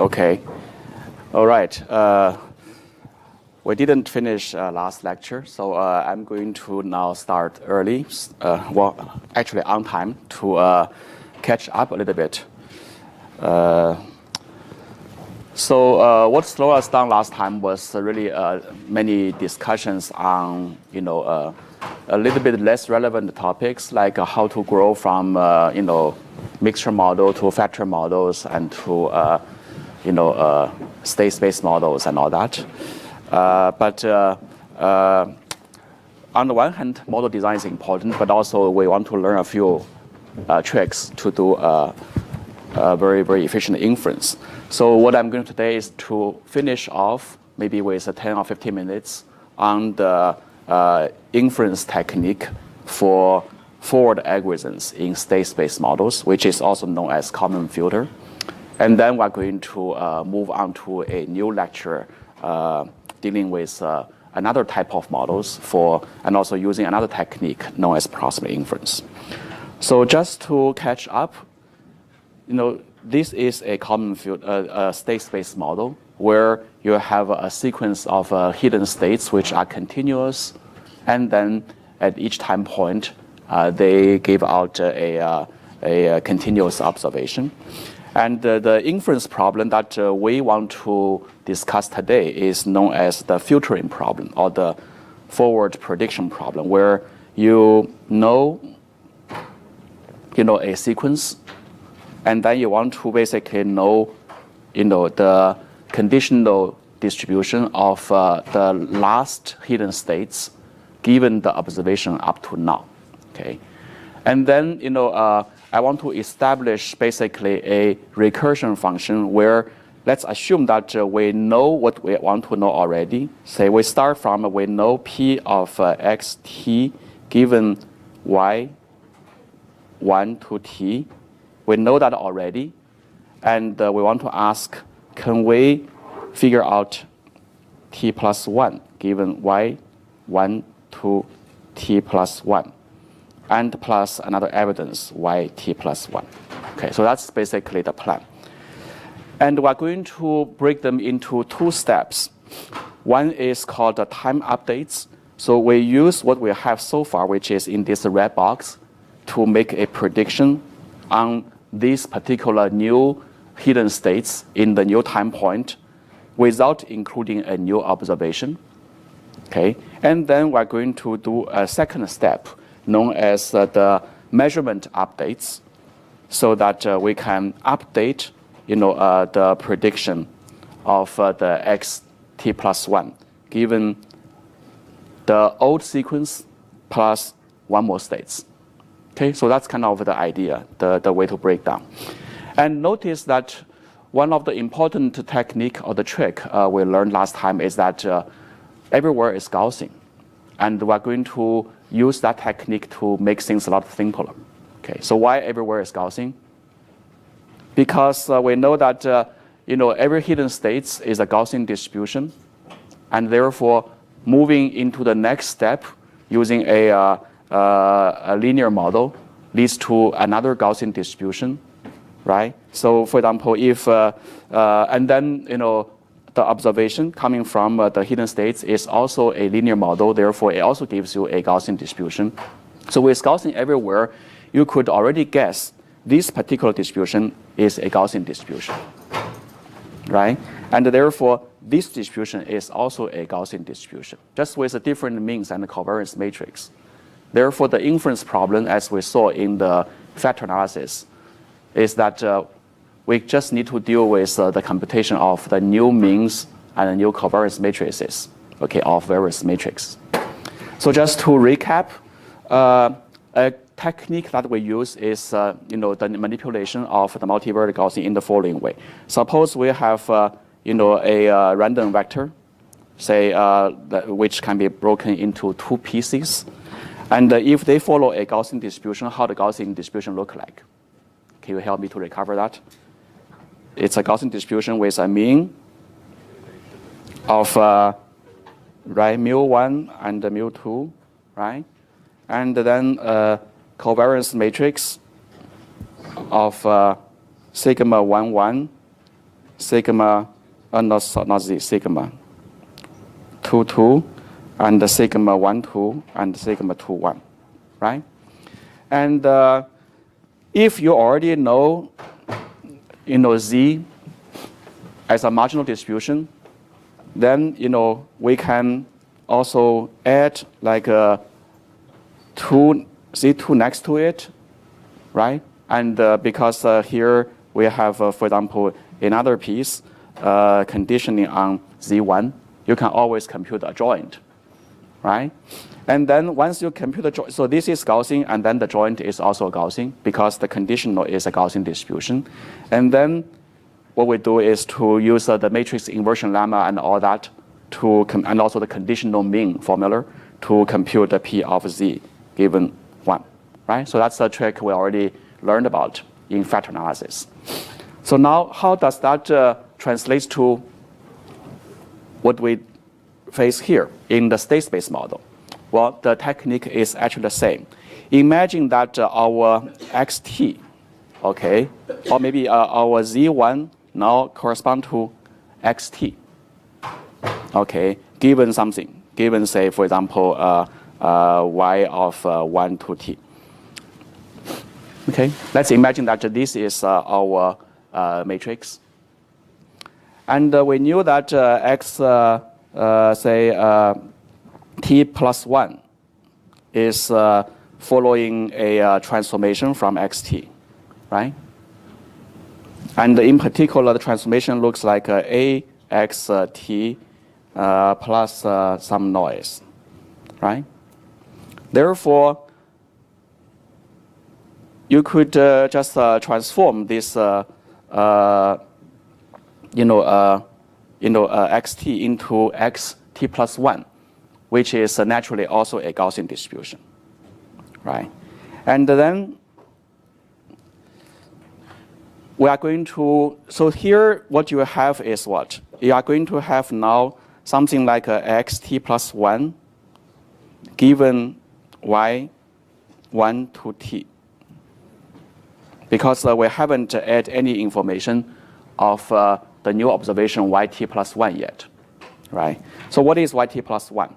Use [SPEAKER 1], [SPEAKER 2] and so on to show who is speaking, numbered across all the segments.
[SPEAKER 1] Okay. All right. We didn't finish last lecture, so I'm going to now start early. Well, actually on time to catch up a little bit. So what slowed us down last time was really many discussions on, a little bit less relevant topics like how to grow from, mixture model to factor models and to, state space models and all that. But on the one hand, model design is important, but also we want to learn a few tricks to do very, very efficient inference. So what I'm going to today is to finish off maybe with 10 or 15 minutes on the inference technique for forward algorithms in state space models, which is also known as Kalman filter. And then we're going to move on to a new lecture dealing with another type of models and also using another technique known as approximate inference. So just to catch up, this is a Kalman state space model where you have a sequence of hidden states which are continuous, and then at each time point they give out a continuous observation. And the inference problem that we want to discuss today is known as the filtering problem or the forward prediction problem, where you know a sequence, and then you want to basically know the conditional distribution of the last hidden states given the observation up to now. Okay, and then I want to establish basically a recursion function where let's assume that we know what we want to know already. Say we start from we know p of xt given y 1 to t. We know that already, and we want to ask, can we figure out t plus 1 given y 1 to t plus 1? And plus another evidence, y t plus 1. Okay, so that's basically the plan. And we're going to break them into two steps. One is called the time updates. So we use what we have so far, which is in this red box, to make a prediction on these particular new hidden states in the new time point without including a new observation. Okay, and then we're going to do a second step known as the measurement updates, so that we can update, the prediction of the xt plus 1, given the old sequence plus one more states. Okay, so that's kind of the idea, the way to break down. And notice that one of the important technique or the trick we learned last time is that everywhere is Gaussian. And we're going to use that technique to make things a lot simpler. Okay, so why everywhere is Gaussian? Because we know that every hidden state is a Gaussian distribution, and therefore moving into the next step using a linear model leads to another Gaussian distribution, right? So for example, if and then the observation coming from the hidden states is also a linear model, therefore it also gives you a Gaussian distribution. So with Gaussian everywhere, you could already guess this particular distribution is a Gaussian distribution, right? And therefore, this distribution is also a Gaussian distribution, just with a different means and covariance matrix. Therefore, the inference problem, as we saw in the factor analysis, is that we just need to deal with the computation of the new means and the new covariance matrices, okay, of various matrices. So just to recap, a technique that we use is the manipulation of the multivariate Gaussian in the following way. Suppose we have a random vector, say which can be broken into two pieces, and if they follow a Gaussian distribution, how the Gaussian distribution look like? Can you help me to recover that? It's a Gaussian distribution with a mean of mu1 and mu2, right? And then covariance matrix of sigma 1, 1 sigma, not Z, sigma 2, 2, and the sigma 1, 2, and sigma 2, 1, right? And if you already know, Z as a marginal distribution, then, we can also add like a Z2 next to it, right? And because here we have, for example, another piece conditioning on Z1, you can always compute a joint, right? And then once you compute the joint, so this is Gaussian, and then the joint is also Gaussian because the conditional is a Gaussian distribution. And then what we do is to use the matrix inversion lemma and all that and also the conditional mean formula to compute the P of Z given 1, right? So that's a trick we already learned about in factor analysis. So now how does that translate to what we face here in the state space model? Well, the technique is actually the same. Imagine that our xt, okay, or maybe our Z1 now correspond to xt, okay, given something, given, say, for example, y of 1 to t. Okay, let's imagine that this is our matrix. And we knew that x, say, t plus 1 is following a transformation from xt, right? And in particular, the transformation looks like axt plus some noise, right? Therefore, you could just transform this, xt into xt plus 1, which is naturally also a Gaussian distribution, right? And then we are going to, so here what you have is what? You are going to have now something like xt plus 1 given y 1 to t. Because we haven't added any information of the new observation yt plus 1 yet, right? So what is yt plus 1?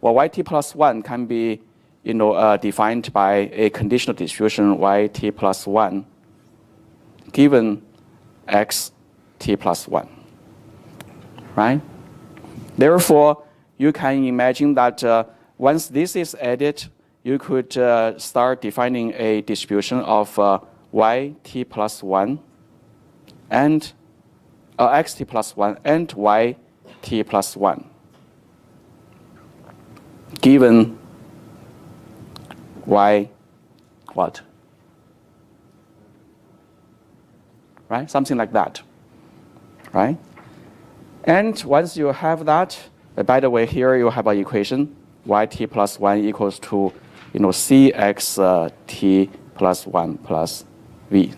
[SPEAKER 1] Well, yt plus 1 can be defined by a conditional distribution yt plus 1 given xt plus 1, right? Therefore, you can imagine that once this is added, you could start defining a distribution of yt plus 1 and xt plus 1 and yt plus 1 given y what? Right? Something like that, right? And once you have that, by the way, here you have an equation, yt plus 1 equals to, cxt plus 1 plus v.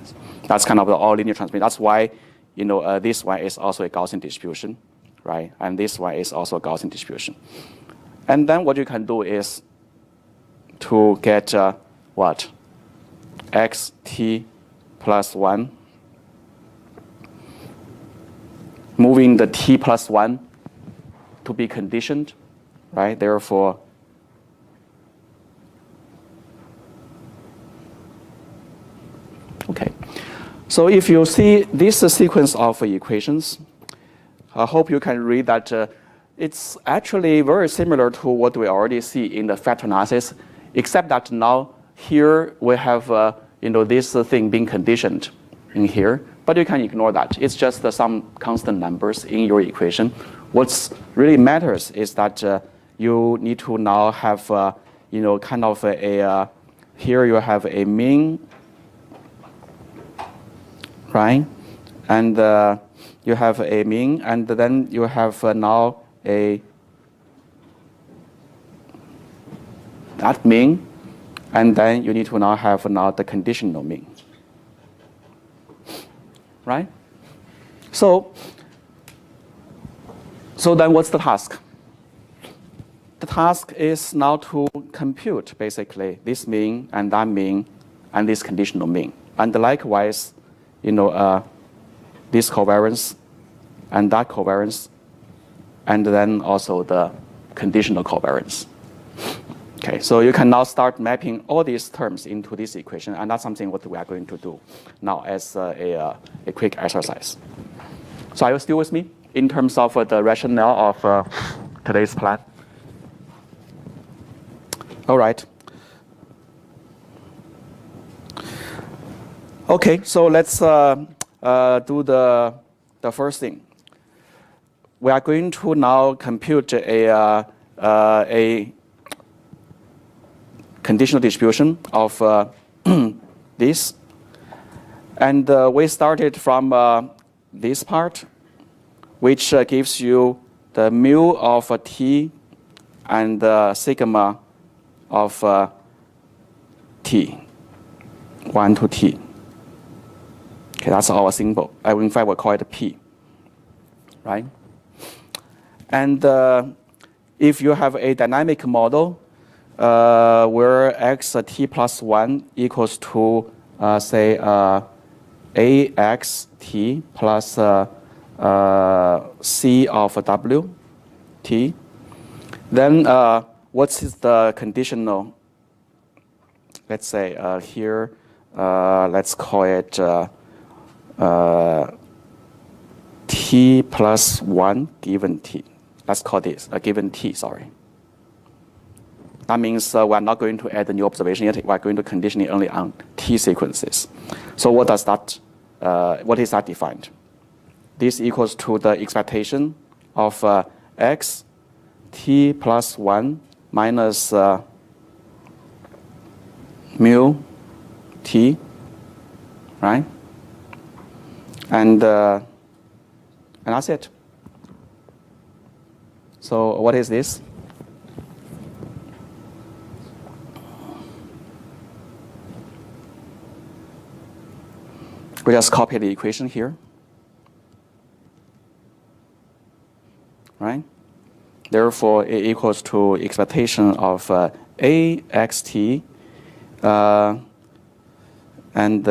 [SPEAKER 1] That's kind of the all linear transformation. That's why, this one is also a Gaussian distribution, right? And this one is also a Gaussian distribution. And then what you can do is to get what? xt plus 1, moving the t plus 1 to be conditioned, right? Therefore, okay. So if you see this sequence of equations, I hope you can read that it's actually very similar to what we already see in the factor analysis, except that now here we have this thing being conditioned in here, but you can ignore that. It's just some constant numbers in your equation. What really matters is that you need to now have kind of a here you have a mean, right? And you have a mean, and then you have now that mean, and then you need to now have the conditional mean, right? So then what's the task? The task is now to compute basically this mean and that mean and this conditional mean, and likewise, this covariance and that covariance, and then also the conditional covariance. Okay, so you can now start mapping all these terms into this equation, and that's something what we are going to do now as a quick exercise. So are you still with me in terms of the rationale of today's plan? All right. Okay, so let's do the first thing. We are going to now compute a conditional distribution of this. And we started from this part, which gives you the mu of t and sigma of t, 1 to t. Okay, that's our symbol. In fact, we'll call it p, right? And if you have a dynamic model where xt plus 1 equals to, say, axt plus c of w t, then what is the conditional? Let's say here, let's call it t plus 1 given t. Let's call this a given t, sorry. That means we're not going to add a new observation yet. We're going to condition it only on t sequences. So what does that, what is that defined? This equals to the expectation of x t plus 1 minus mu t, right? And that's it. So what is this? We just copy the equation here, right? Therefore, it equals to expectation of axt and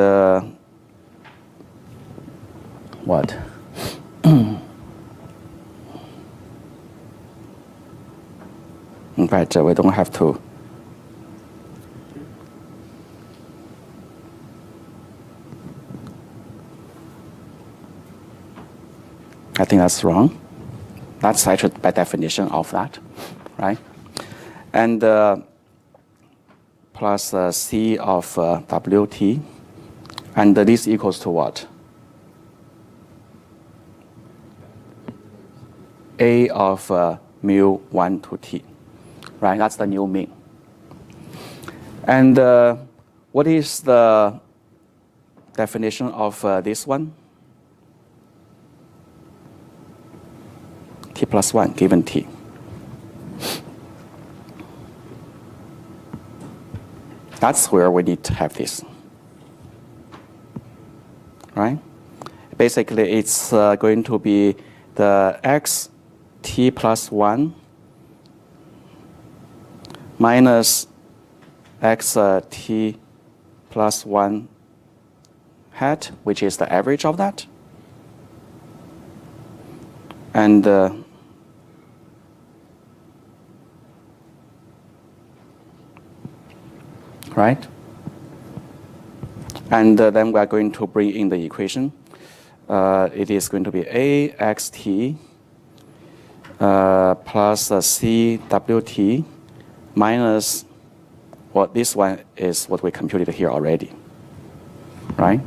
[SPEAKER 1] what? In fact, we don't have to. I think that's wrong. That's actually by definition of that, right? And plus c of wt, and this equals to what? A of mu 1 to t, right? That's the new mean. And what is the definition of this one? T plus 1 given t. That's where we need to have this, right? Basically, it's going to be the x t plus 1 minus x t plus 1 hat, which is the average of that. And right? And then we are going to bring in the equation. It is going to be axt plus cwt minus, well, this one is what we computed here already, right?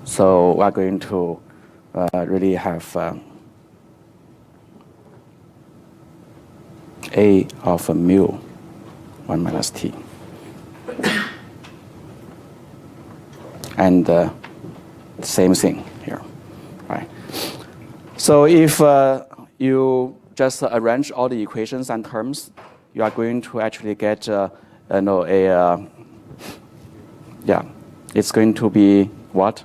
[SPEAKER 1] So we are going to really have a of mu 1 minus t. And same thing here, right? So if you just arrange all the equations and terms, you are going to actually get, it's going to be what?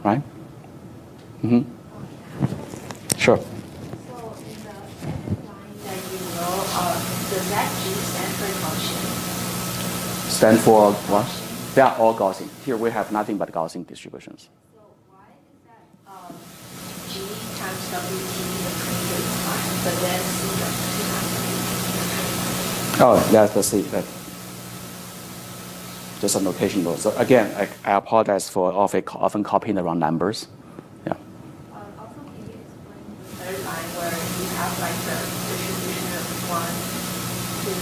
[SPEAKER 1] Right? Mm-hmm. Sure.
[SPEAKER 2] So in the line that you Does that G stand for Gaussian?
[SPEAKER 1] Stand for what? They are all Gaussian. Here we have nothing but Gaussian distributions.
[SPEAKER 2] So why is that G times WT the previous time, but then C times
[SPEAKER 1] Oh, that's the C. Just a notation rule. So again, I apologize for often copying the wrong numbers. Yeah.
[SPEAKER 2] Also, can you explain the third line where you have like the distribution of 1 to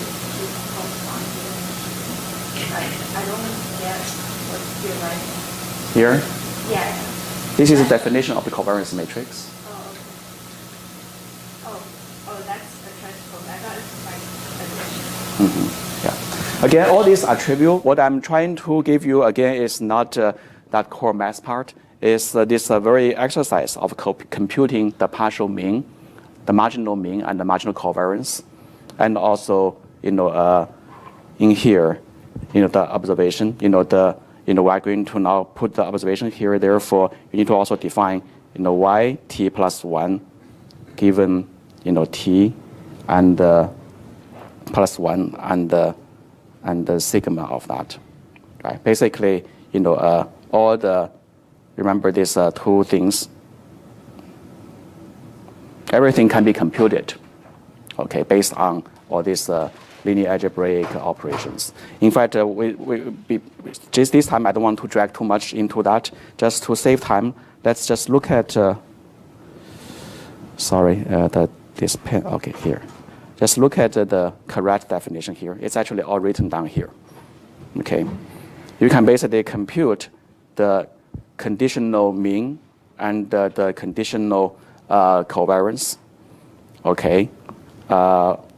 [SPEAKER 2] corresponding? I don't get what you're writing.
[SPEAKER 1] Here,
[SPEAKER 2] Yeah.
[SPEAKER 1] this is the definition of the covariance matrix.
[SPEAKER 2] Oh, that's a transpose. I thought it was like addition.
[SPEAKER 1] Yeah. Again, all these are trivial. What I'm trying to give you again is not that core math part. Is this very exercise of computing the partial mean, the marginal mean, and the marginal covariance, and also in here, the observation. We're going to now put the observation here. Therefore, you need to also define y t plus 1 given t and plus 1 and the sigma of that, right? Basically, all the, remember these two things, everything can be computed, okay, based on all these linear algebraic operations. In fact, just this time, I don't want to drag too much into that. Just to save time, let's just look at, this pen, okay, here. Just look at the correct definition here. It's actually all written down here. Okay, you can basically compute the conditional mean and the conditional covariance. Okay,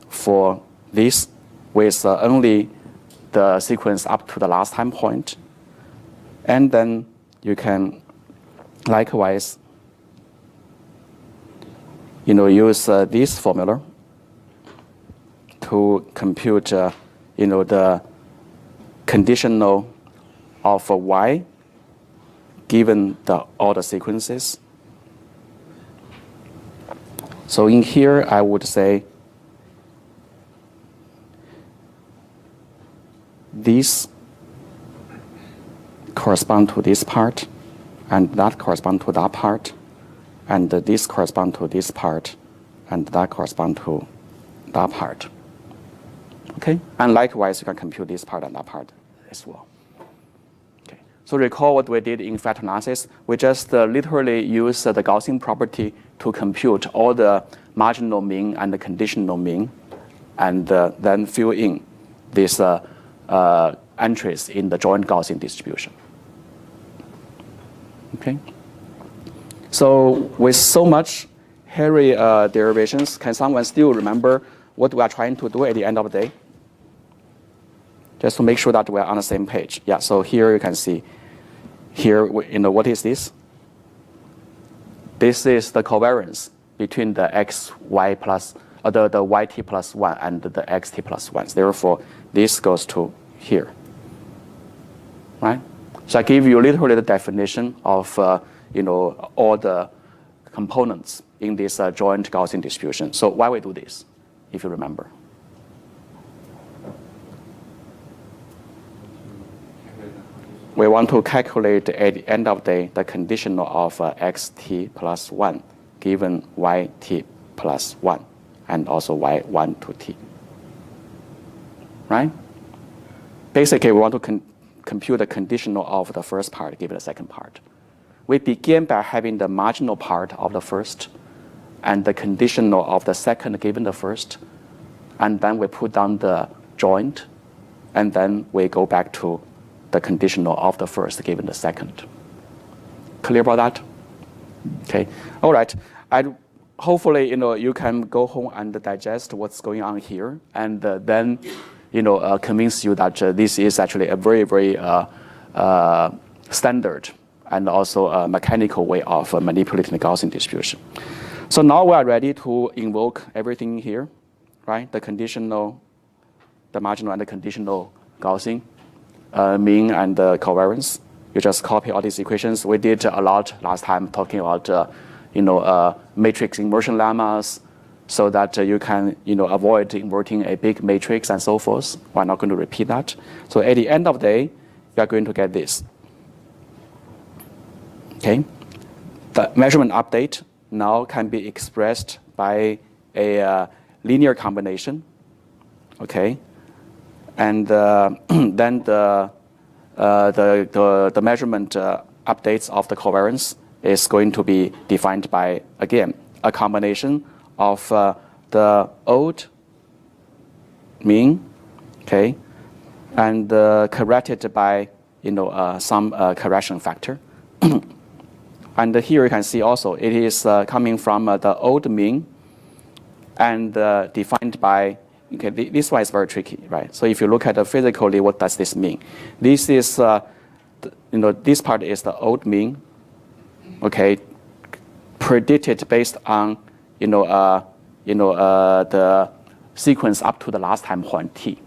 [SPEAKER 1] for this with only the sequence up to the last time point, and then you can likewise, use this formula to compute, the conditional of y given all the sequences. So in here, I would say this correspond to this part, and that correspond to that part, and this correspond to this part, and that correspond to that part. Okay, and likewise, you can compute this part and that part as well. Okay, so recall what we did in factor analysis. We just literally use the Gaussian property to compute all the marginal mean and the conditional mean, and then fill in these entries in the joint Gaussian distribution. Okay, so with so much hairy derivations, can someone still remember what we are trying to do at the end of the day? Just to make sure that we're on the same page. Yeah, so here you can see, here, what is this? This is the covariance between the xy plus, the yt plus 1 and the xt plus 1. Therefore, this goes to here, right? So I give you literally the definition of, all the components in this joint Gaussian distribution. So why we do this, if you remember? We want to calculate at the end of the day the conditional of xt plus 1 given yt plus 1 and also y1 to t. Right? Basically, we want to compute the conditional of the first part given the second part. We begin by having the marginal part of the first and the conditional of the second given the first, and then we put down the joint, and then we go back to the conditional of the first given the second. Clear about that? Okay. All right. Hopefully, you can go home and digest what's going on here, and then, convince you that this is actually a very, very standard and also a mechanical way of manipulating the Gaussian distribution. So now we are ready to invoke everything here, right? The conditional, the marginal, and the conditional Gaussian. Mean and covariance. You just copy all these equations. We did a lot last time talking about, matrix inversion lemmas, so that you can avoid inverting a big matrix and so forth. We're not going to repeat that. So at the end of the day, you are going to get this. Okay, the measurement update now can be expressed by a linear combination. Okay, and then the measurement updates of the covariance is going to be defined by, again, a combination of the old mean, okay, and corrected by some correction factor. And here you can see also it is coming from the old mean and defined by, okay, this one is very tricky, right? So if you look at it physically, what does this mean? This is, this part is the old mean, okay, predicted based on, the sequence up to the last time point t,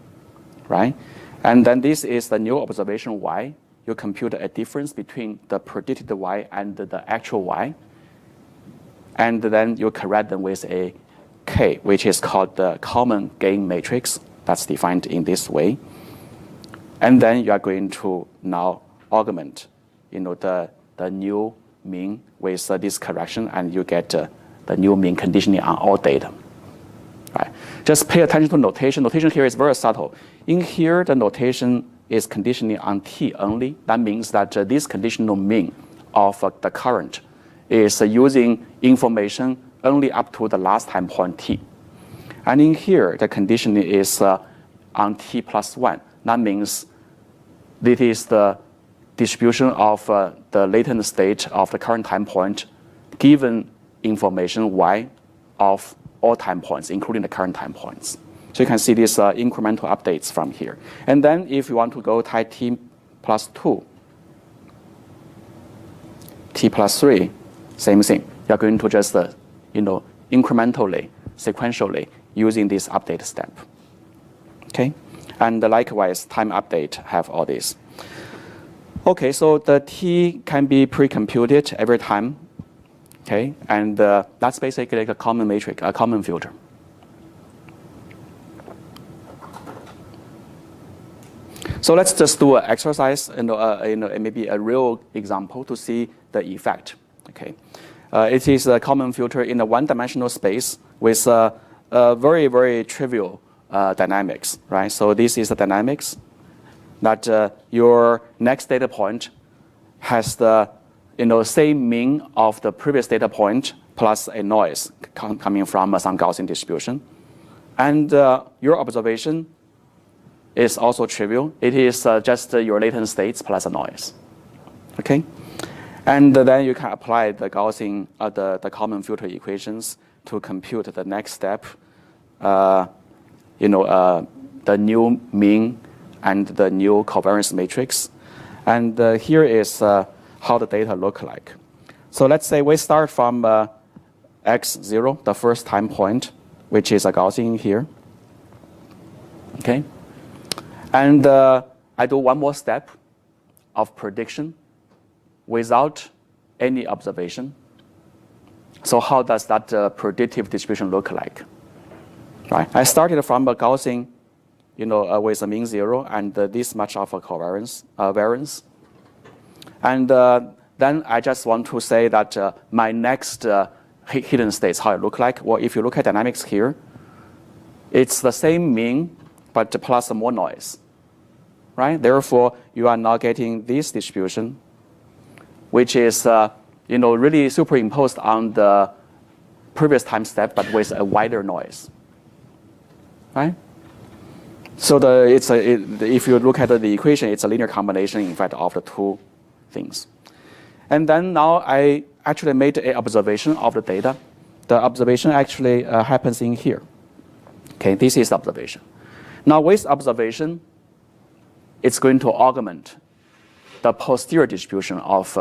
[SPEAKER 1] right? And then this is the new observation y. You compute a difference between the predicted y and the actual y. And then you correct them with a k, which is called the Kalman gain matrix. That's defined in this way. And then you are going to now augment, the new mean with this correction, and you get the new mean conditioning on all data. Right. Just pay attention to notation. Notation here is very subtle. In here, the notation is conditioning on t only. That means that this conditional mean of the current is using information only up to the last time point t. And in here, the conditioning is on t plus 1. That means this is the distribution of the latent state of the current time point given information y of all time points, including the current time points. So you can see these incremental updates from here. And then if you want to go type t plus 2, t plus 3, same thing. You're going to just, incrementally, sequentially, using this update step. Okay? And likewise, time update have all this. Okay, so the t can be pre-computed every time. Okay, and that's basically like a Kalman matrix, a Kalman filter. So let's just do an exercise, maybe a real example to see the effect. Okay, it is a Kalman filter in a one-dimensional space with a very, very trivial dynamics, right? So this is the dynamics that your next data point has the same mean of the previous data point plus a noise coming from some Gaussian distribution. And your observation is also trivial. It is just your latent states plus a noise. Okay? And then you can apply the Gaussian, the Kalman filter equations to compute the next step, the new mean and the new covariance matrix. And here is how the data look like. So let's say we start from x0, the first time point, which is a Gaussian here. Okay? And I do one more step of prediction without any observation. So how does that predictive distribution look like? Right. I started from a Gaussian, with a mean 0 and this much of a covariance variance. And then I just want to say that my next hidden states, how it look like. Well, if you look at dynamics here, it's the same mean, but plus more noise, right? Therefore, you are now getting this distribution, which is really superimposed on the previous time step, but with a wider noise, right? So if you look at the equation, it's a linear combination, in fact, of the two things. And then now I actually made an observation of the data. The observation actually happens in here. Okay, this is observation. Now with observation, it's going to augment the posterior distribution of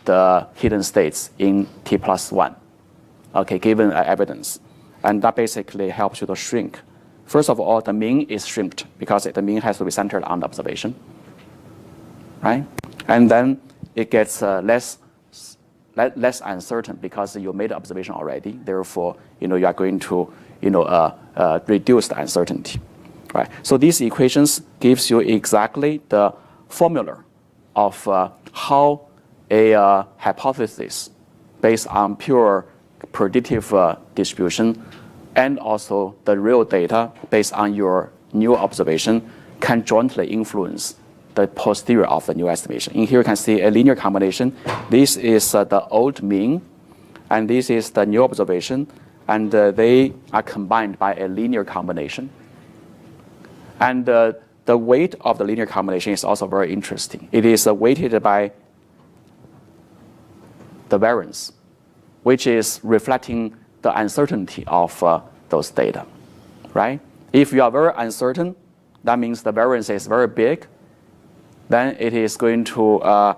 [SPEAKER 1] the hidden states in t plus 1, okay, given evidence. And that basically helps you to shrink. First of all, the mean is shrinked because the mean has to be centered on the observation, right? And then it gets less less uncertain because you made the observation already. Therefore, you are going to reduce the uncertainty. Right? So these equations gives you exactly the formula of how a hypothesis based on pure predictive distribution and also the real data based on your new observation can jointly influence the posterior of the new estimation. In here you can see a linear combination. This is the old mean, and this is the new observation, and they are combined by a linear combination. And the weight of the linear combination is also very interesting. It is weighted by the variance, which is reflecting the uncertainty of those data, right? If you are very uncertain, that means the variance is very big. Then it is going to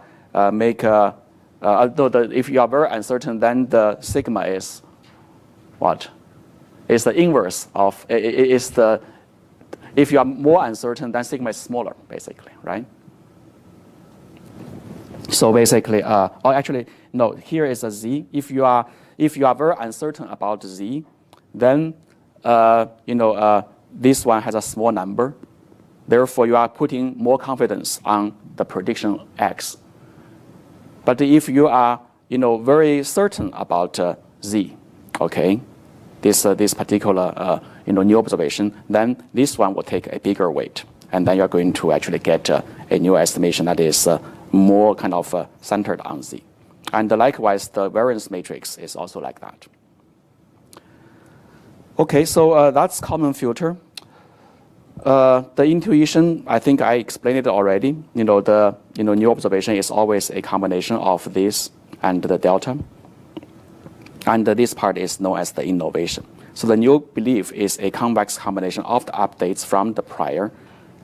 [SPEAKER 1] make if you are very uncertain, then the sigma is what? Is the inverse of if you are more uncertain, then sigma is smaller, basically, right? So basically, actually, no. Here is a z. If you are very uncertain about z, then this one has a small number. Therefore, you are putting more confidence on the prediction x. But if you are very certain about z, okay, this particular new observation, then this one will take a bigger weight, and then you are going to actually get a new estimation that is more kind of centered on z. And likewise, the variance matrix is also like that. Okay, so that's Kalman filter. The intuition, I think I explained it already. The new observation is always a combination of this and the delta. And this part is known as the innovation. So the new belief is a convex combination of the updates from the prior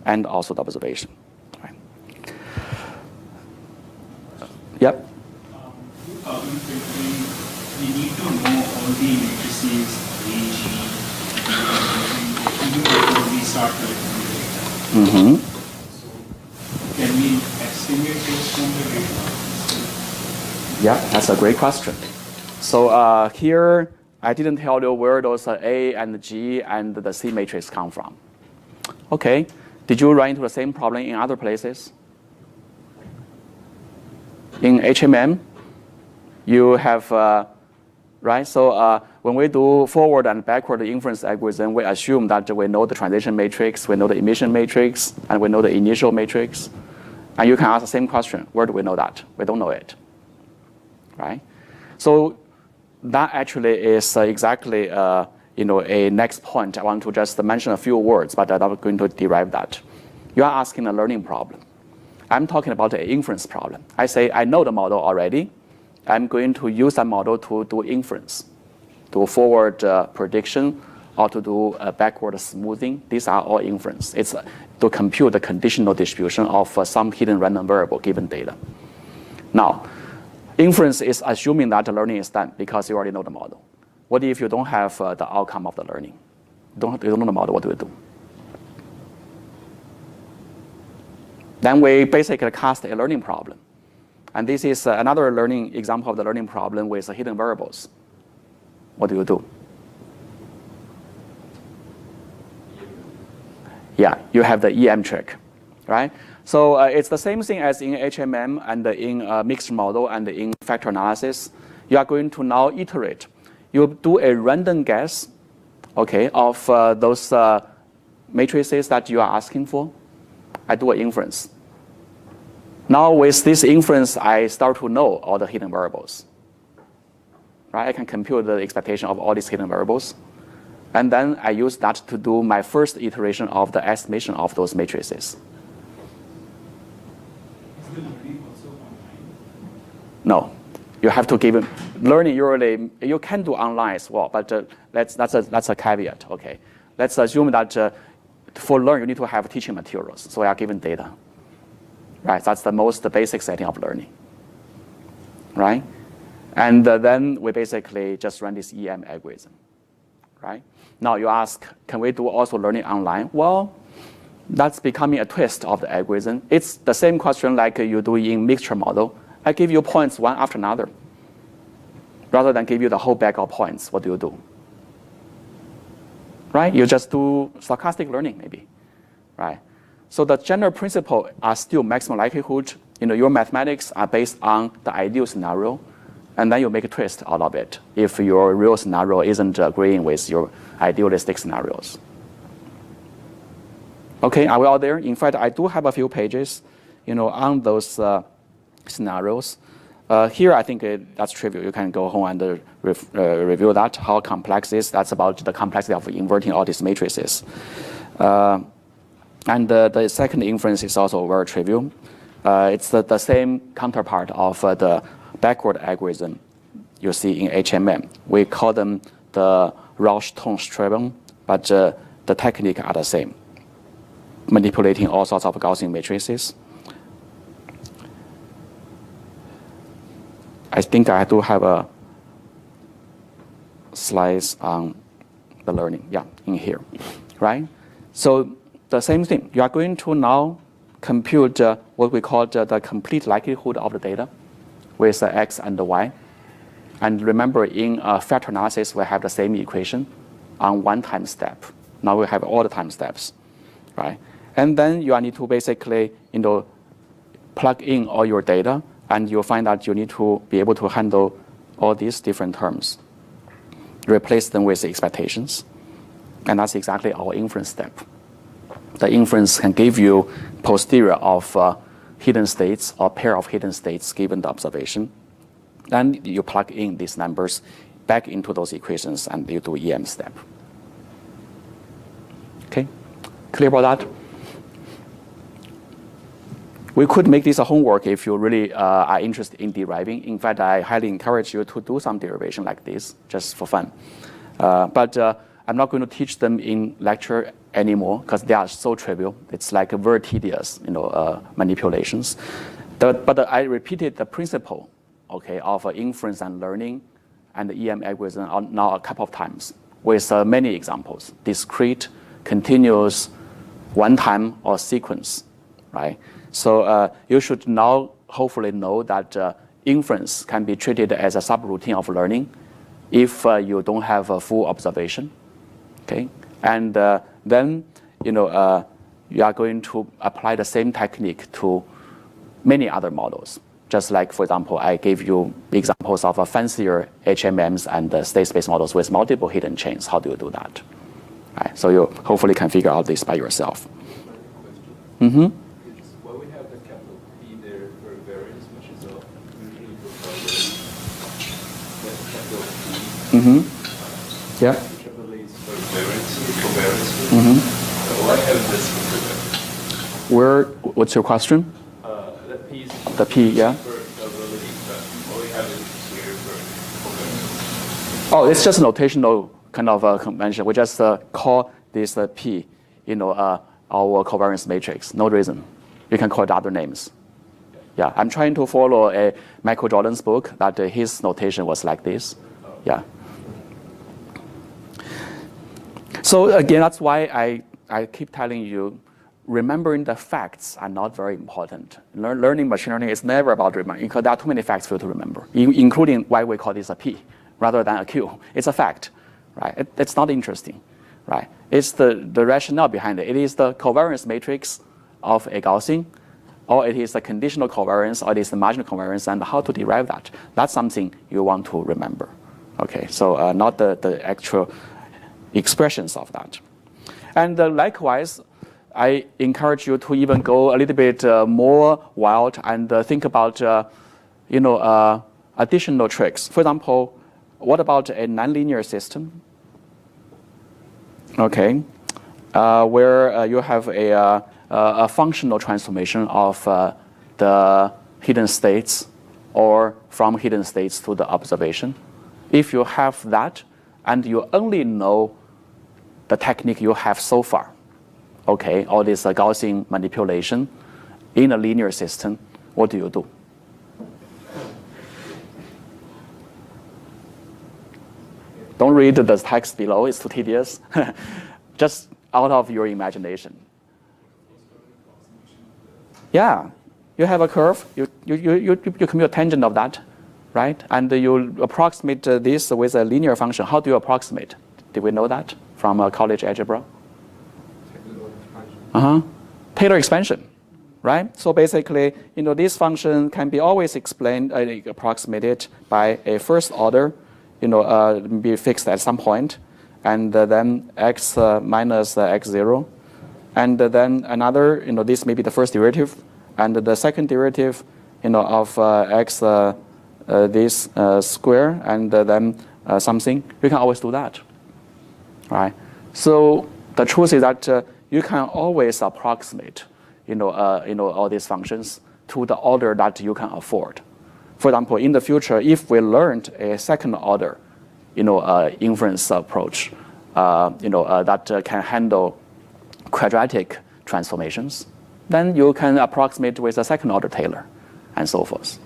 [SPEAKER 1] and also the observation. Right. Yep.
[SPEAKER 3] We need to know all the matrices, A, G, even before we start collecting the data.
[SPEAKER 1] Mm-hmm.
[SPEAKER 3] So can we estimate those from the data?
[SPEAKER 1] Yeah, that's a great question. So here, I didn't tell you where those A and G and the C matrix come from. Okay, did you run into the same problem in other places? In HMM, you have, right? So when we do forward and backward inference algorithm, we assume that we know the transition matrix, we know the emission matrix, and we know the initial matrix. And you can ask the same question, where do we know that? We don't know it, right? So that actually is exactly a next point. I want to just mention a few words, but I'm not going to derive that. You are asking a learning problem. I'm talking about an inference problem. I say I know the model already. I'm going to use that model to do inference, to forward prediction, or to do backward smoothing. These are all inference. It's to compute the conditional distribution of some hidden random variable given data. Now, inference is assuming that the learning is done because you already know the model. What if you don't have the outcome of the learning? You don't know the model, what do we do? Then we basically cast a learning problem. And this is another learning example of the learning problem with hidden variables. What do you do? Yeah, you have the EM trick, right? So it's the same thing as in HMM and in mixed model and in factor analysis. You are going to now iterate. You do a random guess, okay, of those matrices that you are asking for. I do an inference. Now with this inference, I start to know all the hidden variables. Right? I can compute the expectation of all these hidden variables. And then I use that to do my first iteration of the estimation of those matrices.
[SPEAKER 3] Is the learning also online?
[SPEAKER 1] No. You have to give it, learning usually, you can do online as well, but that's a caveat, okay. Let's assume that for learning, you need to have teaching materials, so we are given data. Right, that's the most basic setting of learning, right? And then we basically just run this EM algorithm, right? Now you ask, can we do also learning online? Well, that's becoming a twist of the algorithm. It's the same question like you do in mixture model. I give you points one after another. rather than give you the whole bag of points, what do? Right? You just do stochastic learning, maybe, right? So the general principle are still maximum likelihood. Your mathematics are based on the ideal scenario, and then you make a twist out of it if your real scenario isn't agreeing with your idealistic scenarios. Okay, are we all there? In fact, I do have a few pages, on those scenarios. Here, I think that's trivial. You can go home and review that, how complex it is. That's about the complexity of inverting all these matrices. And the second inference is also very trivial. It's the same counterpart of the backward algorithm you see in HMM. We call them the Rausch-Thom-Streben, but the technique are the same, manipulating all sorts of Gaussian matrices. I think I do have a slides on the learning, in here, right? So the same thing, you are going to now compute what we call the complete likelihood of the data with x and y. And remember, in factor analysis, we have the same equation on one time step. Now we have all the time steps, right? And then you need to basically, plug in all your data, and you'll find that you need to be able to handle all these different terms, replace them with expectations. And that's exactly our inference step. The inference can give you posterior of hidden states or pair of hidden states given the observation. Then you plug in these numbers back into those equations and you do EM step. Okay, clear about that? We could make this a homework if you really are interested in deriving. In fact, I highly encourage you to do some derivation like this, just for fun. But I'm not going to teach them in lecture anymore because they are so trivial. It's like very tedious, manipulations. But I repeated the principle, okay, of inference and learning and the EM algorithm now a couple of times with many examples: discrete, continuous, one-time, or sequence, right? So you should now hopefully know that inference can be treated as a subroutine of learning if you don't have a full observation, okay? And then you are going to apply the same technique to many other models. Just like, for example, I gave you examples of fancier HMMs and state space models with multiple hidden chains. How do you do that? Right. So you hopefully can figure out this by yourself. Mm-hmm.
[SPEAKER 4] Why we have the capital P there for variance, which is usually the capital P.
[SPEAKER 1] Mm-hmm. Yeah.
[SPEAKER 4] Triple is for variance, covariance.
[SPEAKER 1] Mm-hmm.
[SPEAKER 4] So why have this for
[SPEAKER 1] What's your question?
[SPEAKER 4] the P is
[SPEAKER 1] The P, yeah.
[SPEAKER 4] for probability, but why we have it here for covariance?
[SPEAKER 1] Oh, it's just a notational kind of convention. We just call this P, our covariance matrix. No reason. You can call it other names. Yeah, I'm trying to follow a Michael Jordan's book that his notation was like this. Yeah. So again, that's why I keep telling you, remembering the facts are not very important. Learning machine learning is never about remembering, because there are too many facts for you to remember, including why we call this a P rather than a Q. It's a fact, right? It's not interesting, right? It's the rationale behind it. It is the covariance matrix of a Gaussian, or it is the conditional covariance, or it is the marginal covariance, and how to derive that. That's something you want to remember. Okay, so not the actual expressions of that. And likewise, I encourage you to even go a little bit more wild and think about, additional tricks. For example, what about a nonlinear system? Okay, where you have a functional transformation of the hidden states, or from hidden states to the observation. If you have that, and you only know the technique you have so far, okay, all this Gaussian manipulation in a linear system, what do? Don't read the text below, it's too tedious. Just out of your imagination. Yeah, you have a curve, you commute a tangent of that, right? And you approximate this with a linear function. How do you approximate? Did we know that from college algebra? Taylor expansion, right? So basically, this function can be always explained, approximated by a first order, be fixed at some point, and then x minus x0, and then another, this may be the first derivative, and the second derivative, of x this square, and then something. You can always do that, right? So the truth is that you can always approximate, all these functions to the order that you can afford. For example, in the future, if we learned a second order, inference approach, that can handle quadratic transformations, then you can approximate with a second order Taylor, and so forth.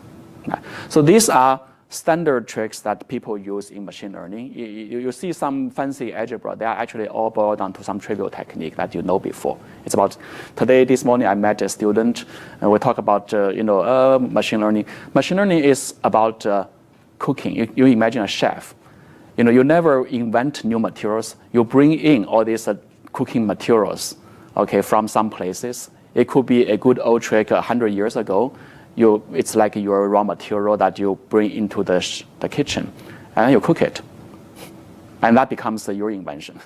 [SPEAKER 1] So these are standard tricks that people use in machine learning. You see some fancy algebra, they are actually all boiled down to some trivial technique that you know before. It's about, this morning I met a student, and we talk about, machine learning. Machine learning is about cooking. You imagine a chef. You never invent new materials. You bring in all these cooking materials, okay, from some places. It could be a good old trick 100 years ago. It's like your raw material that you bring into the kitchen, and you cook it, and that becomes your invention.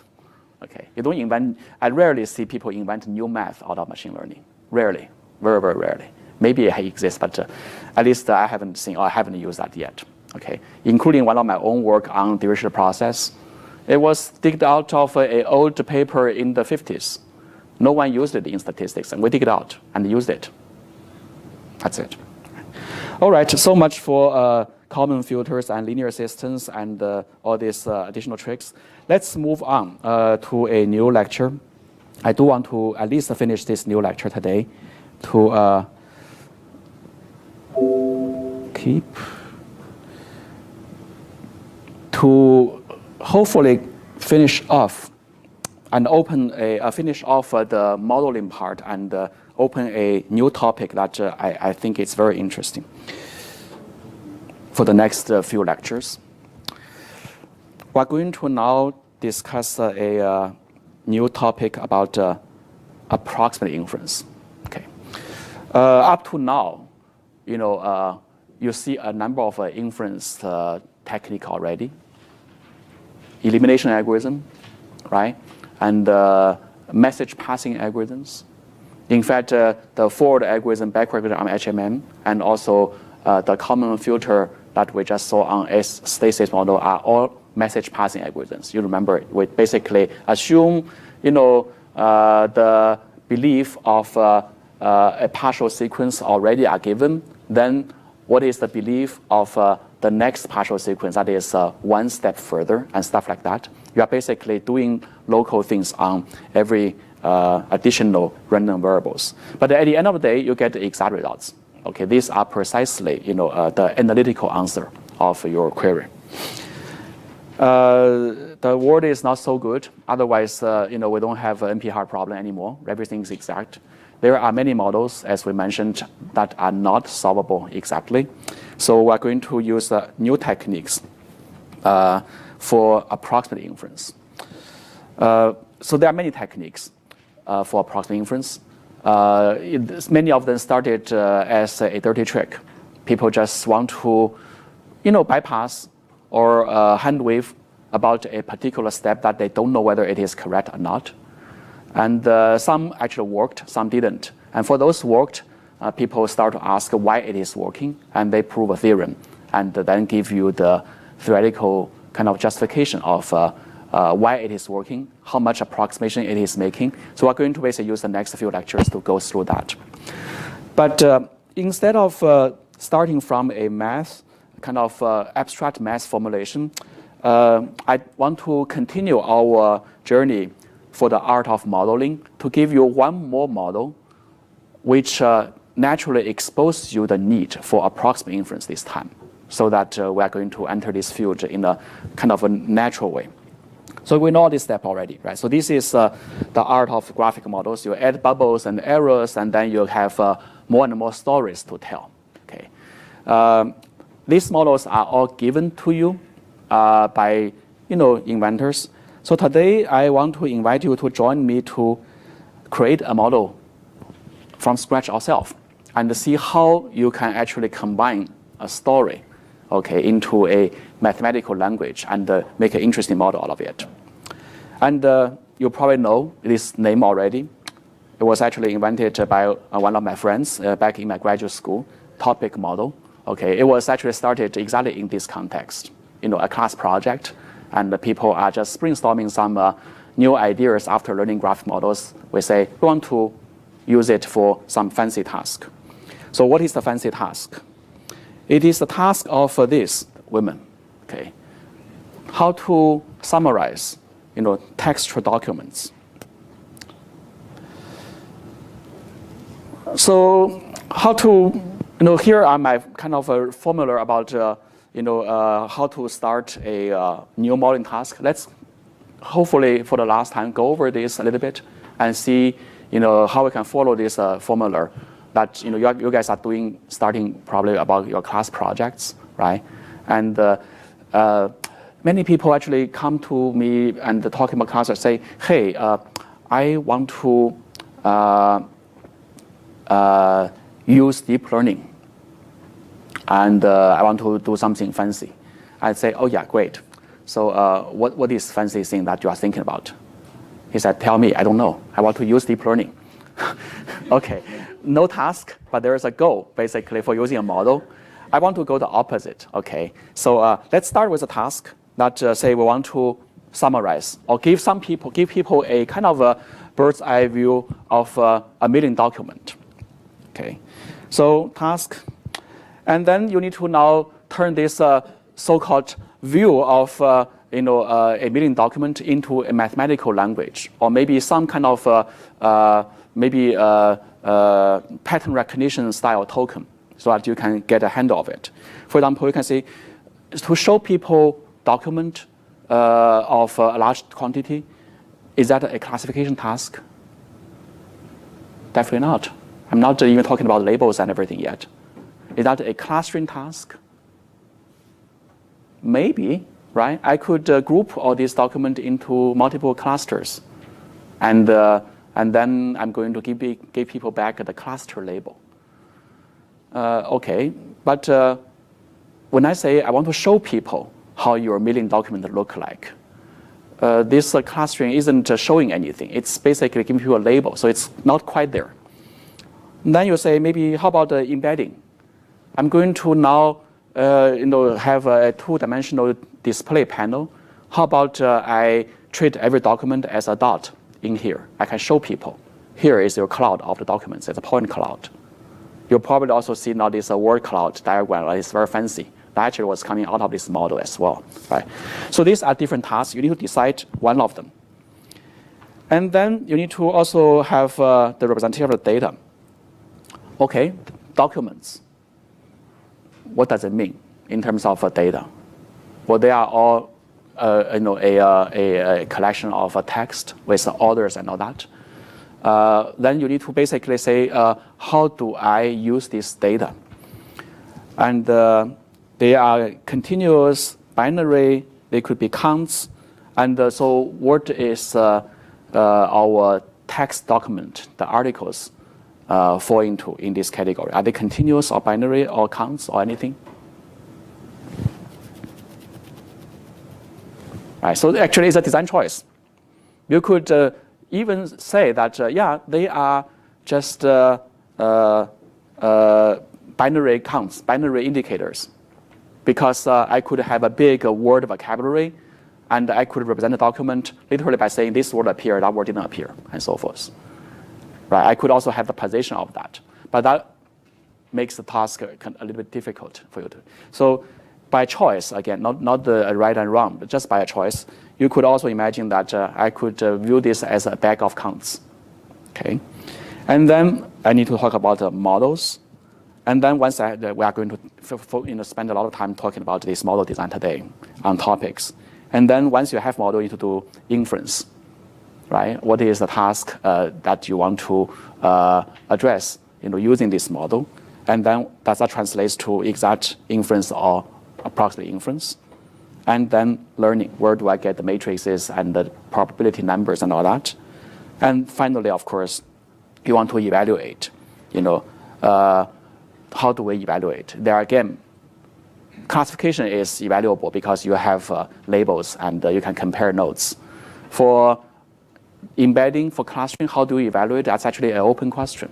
[SPEAKER 1] Okay, you don't invent. I rarely see people invent new math out of machine learning. Rarely, very, very rarely. Maybe it exists, but at least I haven't seen or I haven't used that yet. Okay, including one of my own work on derivative process. It was digged out of an old paper in the 50s. No one used it in statistics, and we dig it out and used it. That's it. All right, so much for Kalman filters and linear systems and all these additional tricks. Let's move on to a new lecture. I do want to at least finish this new lecture today to hopefully finish off and finish off the modeling part and open a new topic that I think is very interesting for the next few lectures. We're going to now discuss a new topic about approximate inference. Okay. Up to now, you see a number of inference technique already. Elimination algorithm, right? And message passing algorithms. In fact, the forward algorithm, backward algorithm on HMM, and also the Kalman filter that we just saw on state space model are all message passing algorithms. You remember, we basically assume, the belief of a partial sequence already are given. Then, what is the belief of the next partial sequence that is one step further and stuff like that? You are basically doing local things on every additional random variables. But at the end of the day, you get the exact results. Okay, these are precisely the analytical answer of your query. The word is not so good. Otherwise, we don't have an NP-hard problem anymore. Everything is exact. There are many models, as we mentioned, that are not solvable exactly. So we're going to use new techniques for approximate inference. So there are many techniques for approximate inference. Many of them started as a dirty trick. People just want to, bypass or hand wave about a particular step that they don't know whether it is correct or not. And some actually worked, some didn't. And for those worked, people start to ask why it is working, and they prove a theorem, and then give you the theoretical kind of justification of why it is working, how much approximation it is making. So we're going to basically use the next few lectures to go through that. But instead of starting from a math, kind of abstract math formulation, I want to continue our journey for the art of modeling to give you one more model which naturally exposes you the need for approximate inference this time, so that we are going to enter this field in a kind of a natural way. So we know this step already, right? So this is the art of graphic models. You add bubbles and errors, and then you have more and more stories to tell. Okay. these models are all given to you by inventors. So today I want to invite you to join me to create a model from scratch ourselves and see how you can actually combine a story, okay, into a mathematical language and make an interesting model out of it. And you probably know this name already. It was actually invented by one of my friends back in my graduate school, topic model. Okay, it was actually started exactly in this context, a class project, and the people are just brainstorming some new ideas after learning graph models. We say we want to use it for some fancy task. So what is the fancy task? It is the task of these women, okay, how to summarize, textual documents. So how to, here are my kind of a formula about, how to start a new modeling task. Let's hopefully for the last time go over this a little bit and see, how we can follow this formula that you guys are doing, starting probably about your class projects, right? And many people actually come to me and talking about class and say, hey, I want to use deep learning, and I want to do something fancy. I'd say, oh yeah, great. So what is fancy thing that you are thinking about? He said, tell me, I don't know. I want to use deep learning. Okay, no task, but there is a goal basically for using a model. I want to go the opposite. Okay, so let's start with a task that say we want to summarize or give people a kind of a bird's eye view of a million document. Okay, so task, and then you need to now turn this so-called view of a million document into a mathematical language, or maybe some kind of pattern recognition style token, so that you can get a handle of it. For example, you can say to show people document of a large quantity. Is that a classification task? Definitely not. I'm not even talking about labels and everything yet. Is that a clustering task? Maybe, right? I could group all these documents into multiple clusters, and then I'm going to give people back the cluster label. Okay, but when I say I want to show people how your million document look like, this clustering isn't showing anything. It's basically giving you a label, so it's not quite there. And then you say, maybe how about embedding? I'm going to now have a two-dimensional display panel. How about I treat every document as a dot in here? I can show people. Here is your cloud of the documents. It's a point cloud. You'll probably also see now this word cloud diagram. It's very fancy. That actually was coming out of this model as well, right? So these are different tasks. You need to decide one of them. And then you need to also have the representation of the data. Okay, documents. What does it mean in terms of data? Well, they are all a collection of text with orders and all that. Then you need to basically say, how do I use this data? And they are continuous, binary, they could be counts. And so what is our text document, the articles, fall into in this category? Are they continuous or binary or counts or anything? Right, so actually it's a design choice. You could even say that, yeah, they are just binary counts, binary indicators, because I could have a big word vocabulary, and I could represent the document literally by saying this word appeared, that word didn't appear, and so forth. Right? I could also have the position of that, but that makes the task a little bit difficult for you to. So by choice, again, not the right and wrong, but just by a choice, you could also imagine that I could view this as a bag of counts. Okay, and then I need to talk about models. And then once we are going to spend a lot of time talking about this model design today on topics. And then once you have model, you need to do inference, right? What is the task that you want to address, using this model? And then does that translate to exact inference or approximate inference? And then learning, where do I get the matrices and the probability numbers and all that? And finally, of course, you want to evaluate, how do we evaluate? There again, classification is evaluable because you have labels and you can compare nodes. For embedding, for clustering, how do you evaluate? That's actually an open question,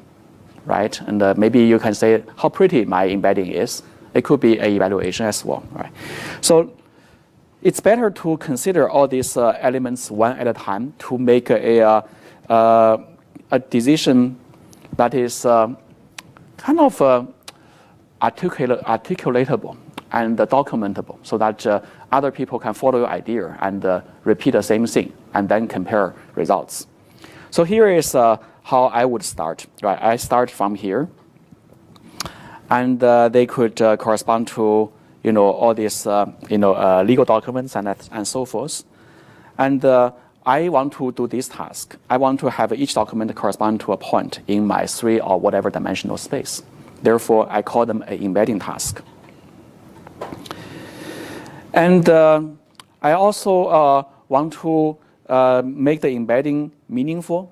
[SPEAKER 1] right? And maybe you can say how pretty my embedding is. It could be an evaluation as well, right? So it's better to consider all these elements one at a time to make a decision that is kind of articulatable and documentable, so that other people can follow your idea and repeat the same thing and then compare results. So here is how I would start. Right, I start from here, and they could correspond to all these legal documents and so forth. And I want to do this task. I want to have each document correspond to a point in my 3 or whatever dimensional space. Therefore, I call them an embedding task. And I also want to make the embedding meaningful,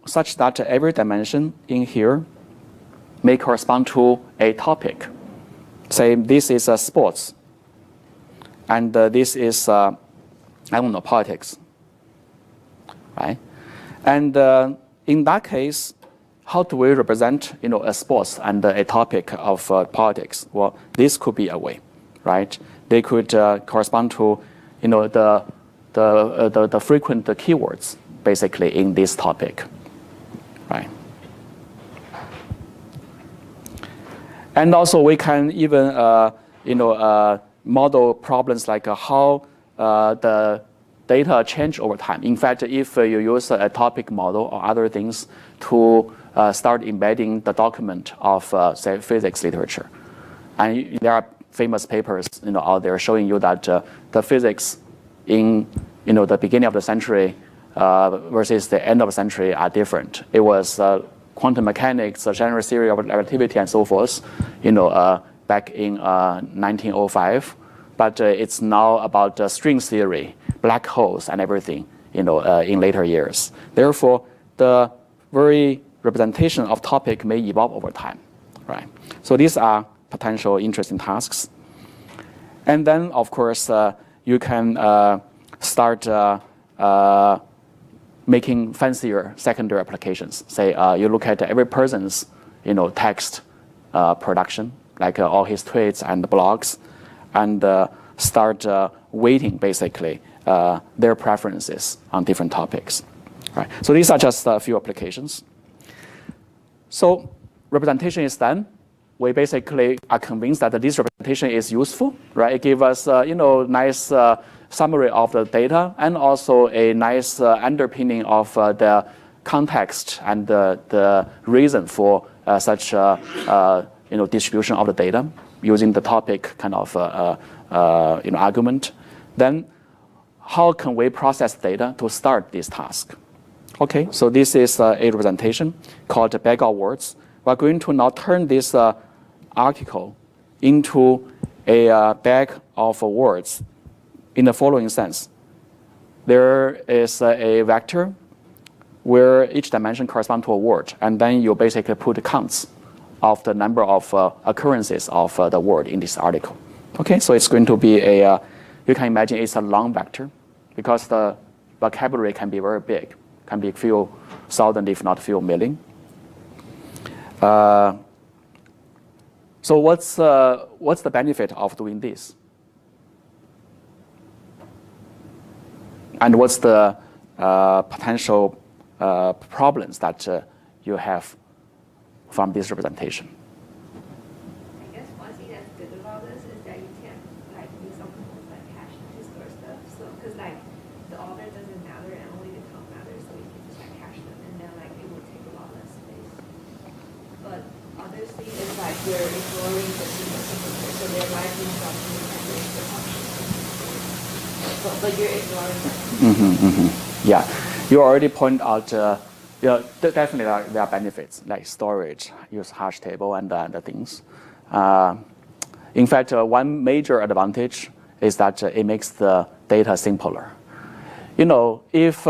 [SPEAKER 1] such that every dimension in here may correspond to a topic. Say this is sports, and this is politics, right? And in that case, how do we represent a sports and a topic of politics? Well, this could be a way, right? They could correspond to the frequent keywords basically in this topic, right? And also we can even model problems like how the data change over time. In fact, if you use a topic model or other things to start embedding the document of say physics literature, and there are famous papers out there showing you that the physics in the beginning of the century versus the end of the century are different. It was quantum mechanics, the general theory of relativity, and so forth, back in 1905. But it's now about string theory, black holes, and everything, in later years. Therefore, the very representation of topic may evolve over time, right? So these are potential interesting tasks. And then, of course, you can start making fancier secondary applications. Say you look at every person's text production, like all his tweets and blogs, and start weighting basically their preferences on different topics. Right. So these are just a few applications. So representation is done. We basically are convinced that this representation is useful. Right. It gives us nice summary of the data and also a nice underpinning of the context and the reason for such distribution of the data using the topic kind of argument. Then how can we process data to start this task? Okay, so this is a representation called bag of words. We're going to now turn this article into a bag of words in the following sense. There is a vector where each dimension corresponds to a word, and then you basically put counts of the number of occurrences of the word in this article. Okay, so it's going to be you can imagine it's a long vector because the vocabulary can be very big, can be a few thousand, if not a few million. So what's the benefit of doing this? And what's the potential problems that you have from this representation?
[SPEAKER 2] I guess one thing that's good about this is that you can use something like hash to store stuff. So because the order doesn't matter and only the count matters, so you can just hash them and then it will take a lot less space. But other thing is you're ignoring the sequence, so there might be some but you're ignoring them.
[SPEAKER 1] Yeah, you already point out Yeah, definitely there are benefits like storage, use hash table, and the things. In fact, one major advantage is that it makes the data simpler. If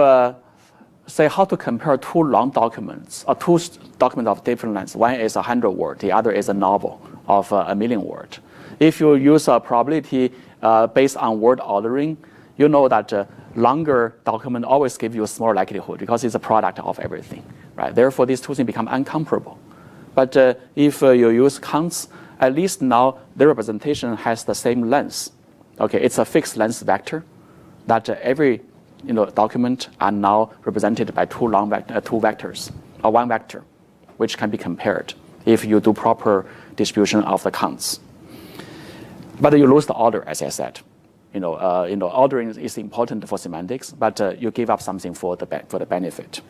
[SPEAKER 1] say how to compare two long documents or two documents of different lengths. One is 100 words, the other is a novel of 1,000,000 words. If you use a probability based on word ordering, you know that longer document always give you a small likelihood because it's a product of everything, right? Therefore, these two things become uncomparable. But if you use counts, at least now the representation has the same length. Okay, it's a fixed length vector that every document are now represented by two vectors or one vector, which can be compared if you do proper distribution of the counts. But you lose the order, as I said. Ordering is important for semantics, but you give up something for the benefit.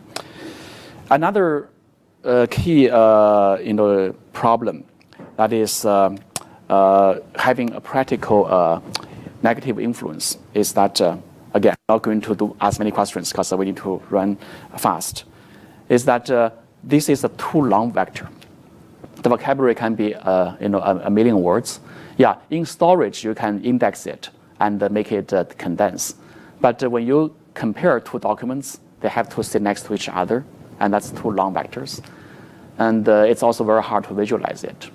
[SPEAKER 1] Another key problem that is having a practical negative influence is that again, I'm not going to do as many questions because we need to run fast. Is that this is a too long vector. The vocabulary can be 1,000,000 words. Yeah, in storage you can index it and make it condense. But when you compare two documents, they have to sit next to each other, and that's two long vectors. And it's also very hard to visualize it,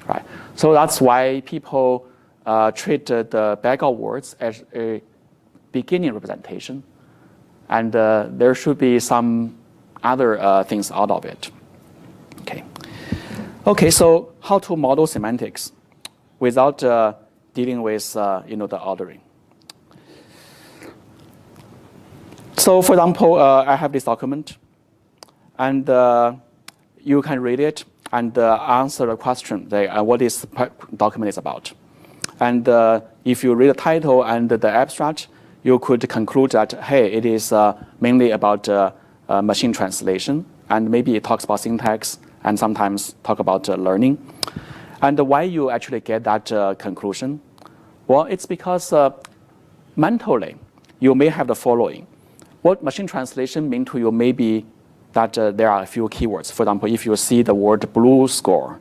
[SPEAKER 1] right? So that's why people treat the bag of words as a beginning representation, and there should be some other things out of it. Okay. So how to model semantics without dealing with the ordering? So for example, I have this document, and you can read it and answer the question what this document is about. And if you read the title and the abstract, you could conclude that, hey, it is mainly about machine translation, and maybe it talks about syntax and sometimes talk about learning. And why you actually get that conclusion? Well, it's because mentally you may have the following. What machine translation mean to you may be that there are a few keywords. For example, if you see the word blue score,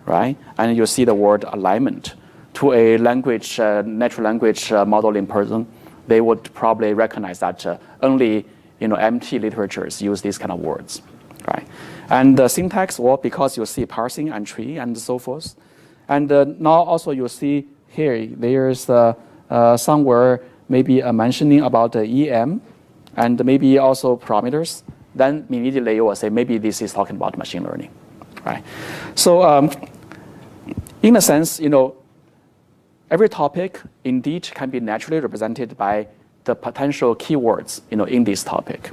[SPEAKER 1] right, and you see the word alignment, to a natural language modeling person, they would probably recognize that only MT literatures use these kind of words, right? And the syntax, well, because you see parsing and tree and so forth. And now also you see here, there's somewhere maybe a mentioning about the EM and maybe also parameters. Then immediately you will say maybe this is talking about machine learning, right? So in a sense, every topic indeed can be naturally represented by the potential keywords in this topic.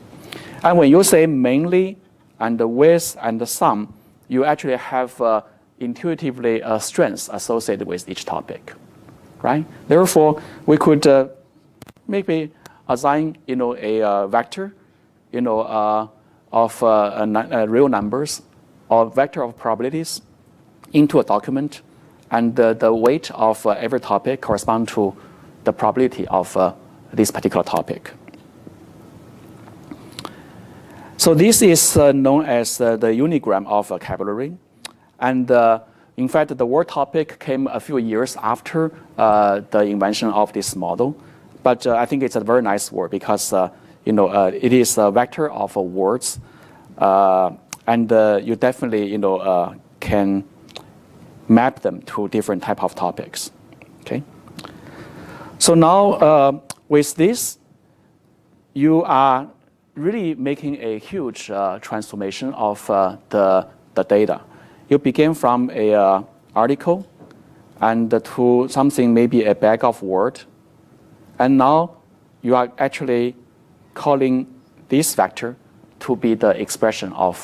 [SPEAKER 1] And when you say mainly and with and some, you actually have intuitively a strength associated with each topic, right? Therefore, we could maybe assign a vector of real numbers or vector of probabilities into a document, and the weight of every topic correspond to the probability of this particular topic. So this is known as the unigram of vocabulary. And in fact, the word topic came a few years after the invention of this model. But I think it's a very nice word because it is a vector of words. And you definitely can map them to different type of topics. Okay. So now with this, you are really making a huge transformation of the data. You begin from a article and to something maybe a bag of word, and now you are actually calling this vector to be the expression of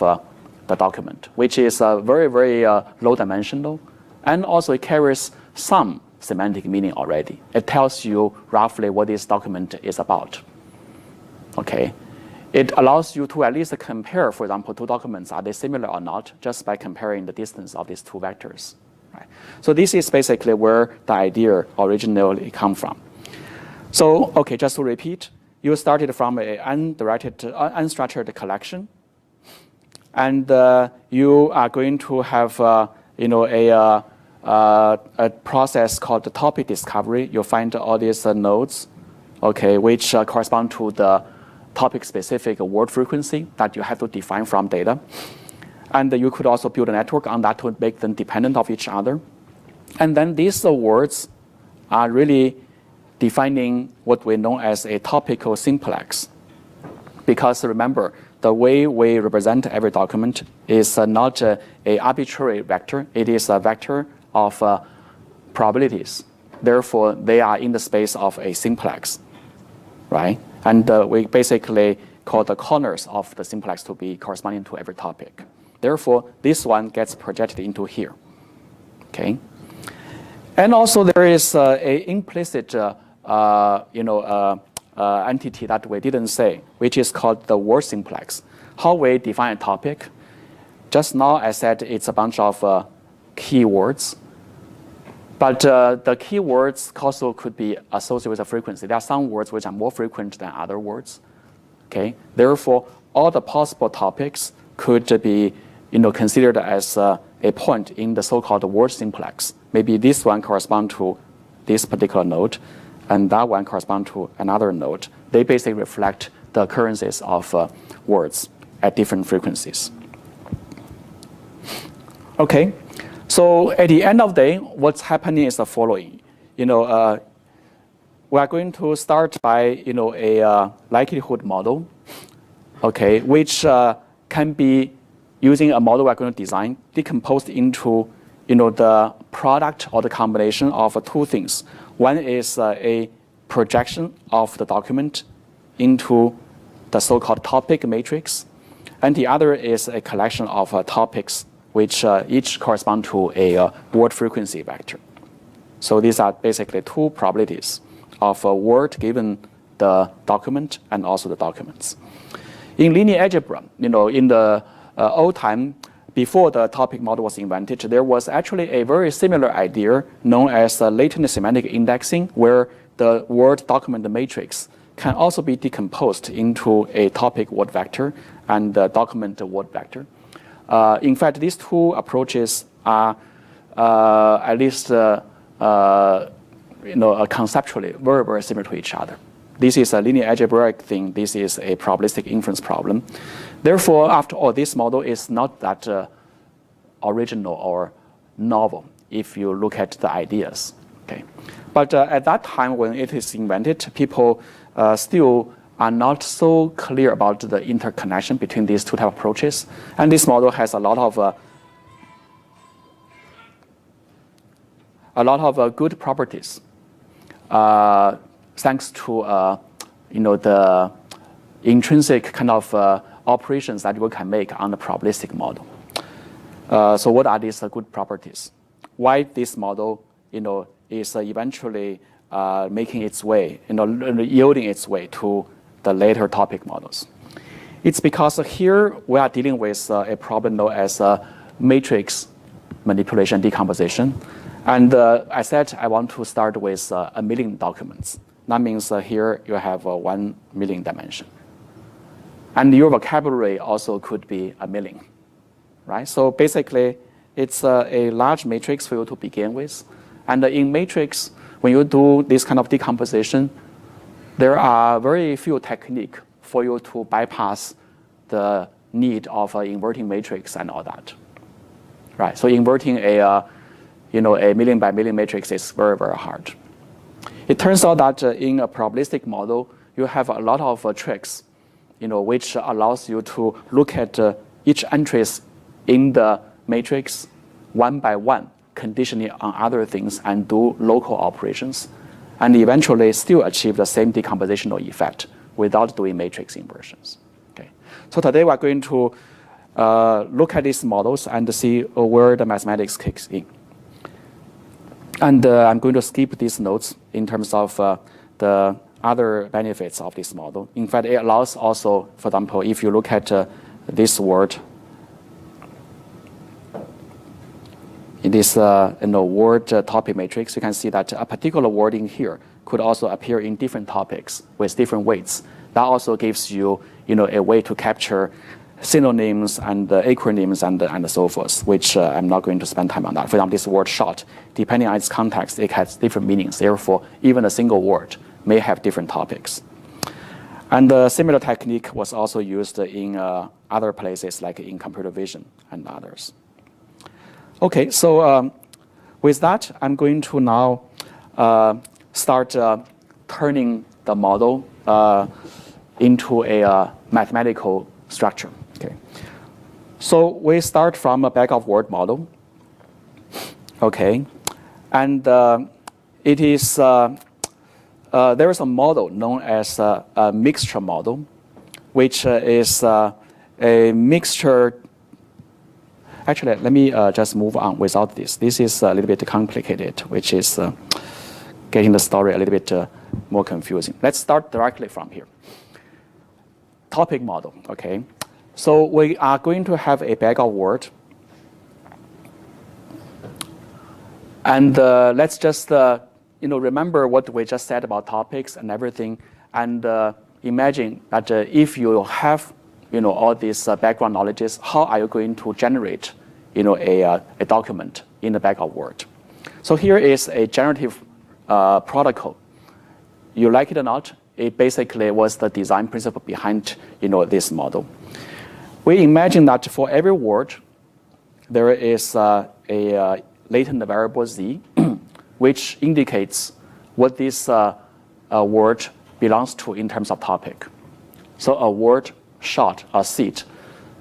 [SPEAKER 1] the document, which is very, very low dimensional, and also it carries some semantic meaning already. It tells you roughly what this document is about. Okay. It allows you to at least compare, for example, two documents, are they similar or not, just by comparing the distance of these two vectors. Right? So this is basically where the idea originally come from. So, okay, just to repeat, you started from an unstructured collection, And you are going to have a process called the topic discovery. You'll find all these nodes, okay, which correspond to the topic-specific word frequency that you have to define from data. And you could also build a network on that to make them dependent of each other. And then these words are really defining what we know as a topical simplex. Because remember, the way we represent every document is not an arbitrary vector. It is a vector of probabilities. Therefore, they are in the space of a simplex, right? And we basically call the corners of the simplex to be corresponding to every topic. Therefore, this one gets projected into here, okay? And also, there is an implicit entity that we didn't say, which is called the word simplex. How we define a topic? Just now, I said it's a bunch of keywords. But the keywords also could be associated with a frequency. There are some words which are more frequent than other words. Okay? Therefore, all the possible topics could be considered as a point in the so-called word simplex. Maybe this one corresponds to this particular node, and that one corresponds to another node. They basically reflect the occurrences of words at different frequencies. Okay, so at the end of the day, what's happening is the following. We are going to start by a likelihood model, okay, which can be using a model we're going to design, decomposed into the product or the combination of two things. One is a projection of the document into the so-called topic matrix, and the other is a collection of topics which each correspond to a word frequency vector. So these are basically two probabilities of a word given the document and also the documents. In linear algebra, in the old time, before the topic model was invented, there was actually a very similar idea known as latent semantic indexing, where the word document matrix can also be decomposed into a topic word vector and the document word vector. In fact, these two approaches are at least conceptually very, very similar to each other. This is a linear algebraic thing. This is a probabilistic inference problem. Therefore, after all, this model is not that original or novel if you look at the ideas. Okay, but at that time when it is invented, people still are not so clear about the interconnection between these two type of approaches. And this model has a lot of good properties, thanks to the intrinsic kind of operations that we can make on the probabilistic model. So what are these good properties? Why this model is eventually making its way, yielding its way to the later topic models? It's because here we are dealing with a problem known as matrix manipulation decomposition. And I said I want to start with 1 million documents. That means here you have 1 million dimension. And your vocabulary also could be 1 million, right? So basically, it's a large matrix for you to begin with. And in matrix, when you do this kind of decomposition, there are very few techniques for you to bypass the need of inverting matrix and all that, right? So inverting a 1 million by million matrix is very, very hard. It turns out that in a probabilistic model, you have a lot of tricks, which allows you to look at each entries in the matrix one by one, conditioning on other things and do local operations, and eventually still achieve the same decompositional effect without doing matrix inversions. Okay. So today we're going to look at these models and see where the mathematics kicks in. And I'm going to skip these notes in terms of the other benefits of this model. In fact, it allows also, for example, if you look at this word, in this word topic matrix, you can see that a particular word in here could also appear in different topics with different weights. That also gives you, a way to capture synonyms and acronyms and so forth, which I'm not going to spend time on that. For example, this word shot, depending on its context, it has different meanings. Therefore, even a single word may have different topics. And a similar technique was also used in other places, like in computer vision and others. Okay, so with that, I'm going to now start turning the model into a mathematical structure. Okay, so we start from a bag-of-word model. Okay, and it is there is a model known as a mixture model, which is a mixture. Actually, let me just move on without this. This is a little bit complicated, which is getting the story a little bit more confusing. Let's start directly from here. Topic model, okay? So we are going to have a bag of words. And let's just remember what we just said about topics and everything, and imagine that if you have all these background knowledges, how are you going to generate a document in the bag of words? So here is a generative protocol. You like it or not, it basically was the design principle behind this model. We imagine that for every word, there is a latent variable z, which indicates what this word belongs to in terms of topic. So a word, shot, or seat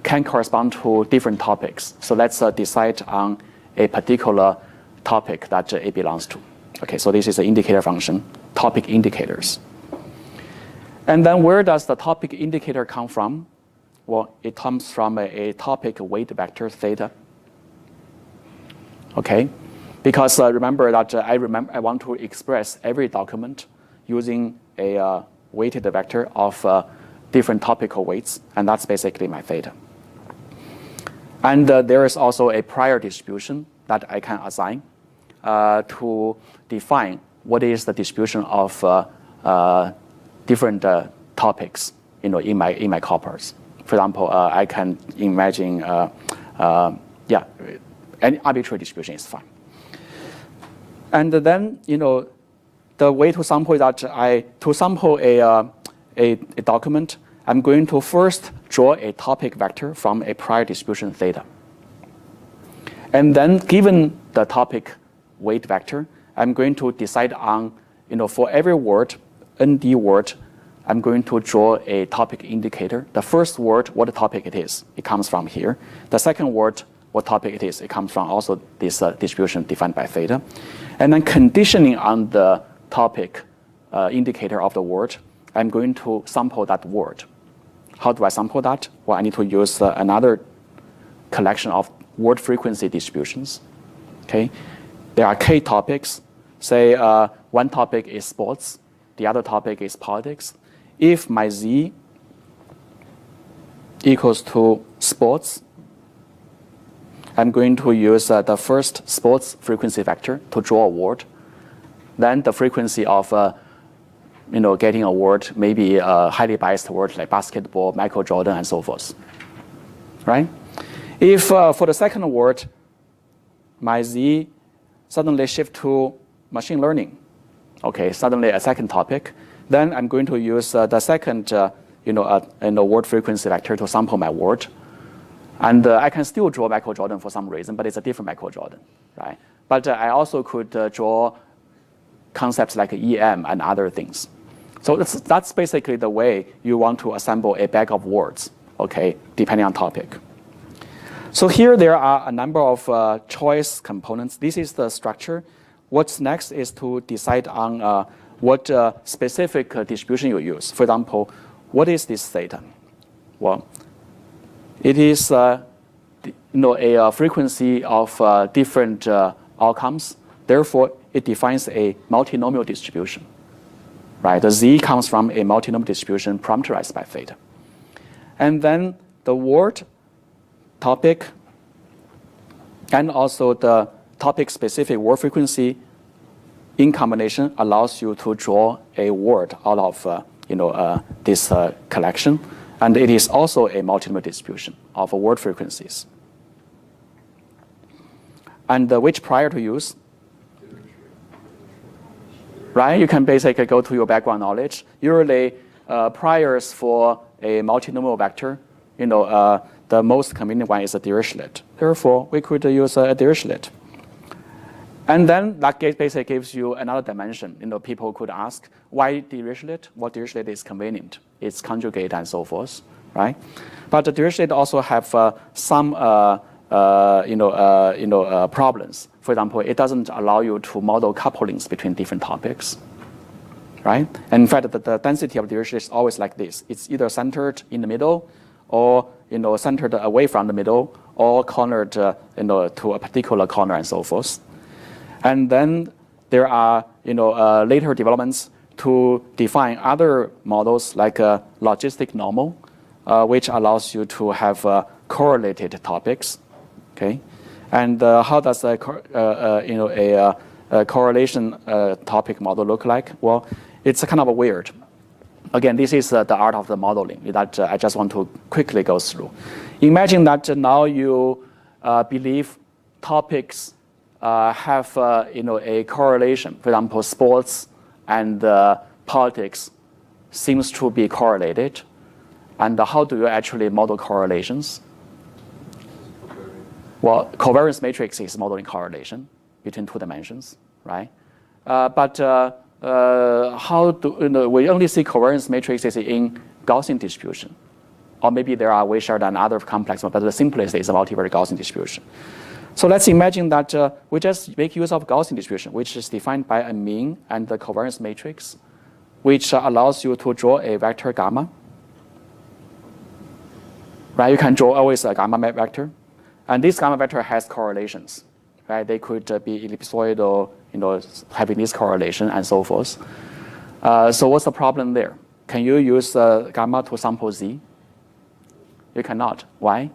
[SPEAKER 1] can correspond to different topics. So let's decide on a particular topic that it belongs to. Okay, so this is an indicator function, topic indicators. And then where does the topic indicator come from? Well, it comes from a topic weight vector theta. Okay, because remember that I want to express every document using a weighted vector of different topical weights, and that's basically my theta. And there is also a prior distribution that I can assign to define what is the distribution of different topics, in my corpus. For example, I can imagine, any arbitrary distribution is fine. And then, the way to sample that to sample a document, I'm going to first draw a topic vector from a prior distribution theta. And then, given the topic weight vector, I'm going to decide on, for every word, nd word, I'm going to draw a topic indicator. The first word, what topic it is, it comes from here. The second word, what topic it is, it comes from also this distribution defined by theta. And then conditioning on the topic indicator of the word, I'm going to sample that word. How do I sample that? Well, I need to use another collection of word frequency distributions. Okay, there are k topics. Say one topic is sports, the other topic is politics. If my z equals to sports, I'm going to use the first sports frequency vector to draw a word. Then the frequency of getting a word, maybe a highly biased word like basketball, Michael Jordan, and so forth. Right? If for the second word, my z suddenly shift to machine learning, okay, suddenly a second topic, then I'm going to use the second word frequency vector to sample my word. And I can still draw Michael Jordan for some reason, but it's a different Michael Jordan, right? But I also could draw concepts like EM and other things. So that's basically the way you want to assemble a bag of words, okay, depending on topic. So here there are a number of choice components. This is the structure. What's next is to decide on what specific distribution you use. For example, what is this theta? Well, it is a frequency of different outcomes. Therefore, it defines a multinomial distribution. Right? The z comes from a multinomial distribution parameterized by theta. And then the word, topic, and also the topic-specific word frequency in combination allows you to draw a word out of this collection. And it is also a multinomial distribution of word frequencies. And which prior to use? Right? You can basically go to your background knowledge. Usually, priors for a multinomial vector, the most convenient one is a Dirichlet. Therefore, we could use a Dirichlet. And then that basically gives you another dimension. People could ask, why Dirichlet? Well, Dirichlet is convenient. It's conjugate and so forth, right? But the Dirichlet also have some problems. For example, it doesn't allow you to model couplings between different topics, right? And in fact, the density of Dirichlet is always like this. It's either centered in the middle, or centered away from the middle, or cornered to a particular corner and so forth. And then there are later developments to define other models like a logistic normal, which allows you to have correlated topics. Okay, and how does a correlation topic model look like? Well, it's kind of weird. Again, this is the art of the modeling that I just want to quickly go through. Imagine that now you believe topics have a correlation. For example, sports and politics seems to be correlated. And how do you actually model correlations? Well, covariance matrix is modeling correlation between two dimensions, right? But how do we only see covariance matrices in Gaussian distribution? Or maybe there are Wishart and other complex ones, but the simplest is a multivariate Gaussian distribution. So let's imagine that we just make use of Gaussian distribution, which is defined by a mean and the covariance matrix, which allows you to draw a vector gamma. Right? You can draw always a gamma vector. And this gamma vector has correlations. Right? They could be ellipsoidal, having this correlation and so forth. So what's the problem there? Can you use gamma to sample z? You cannot. Why?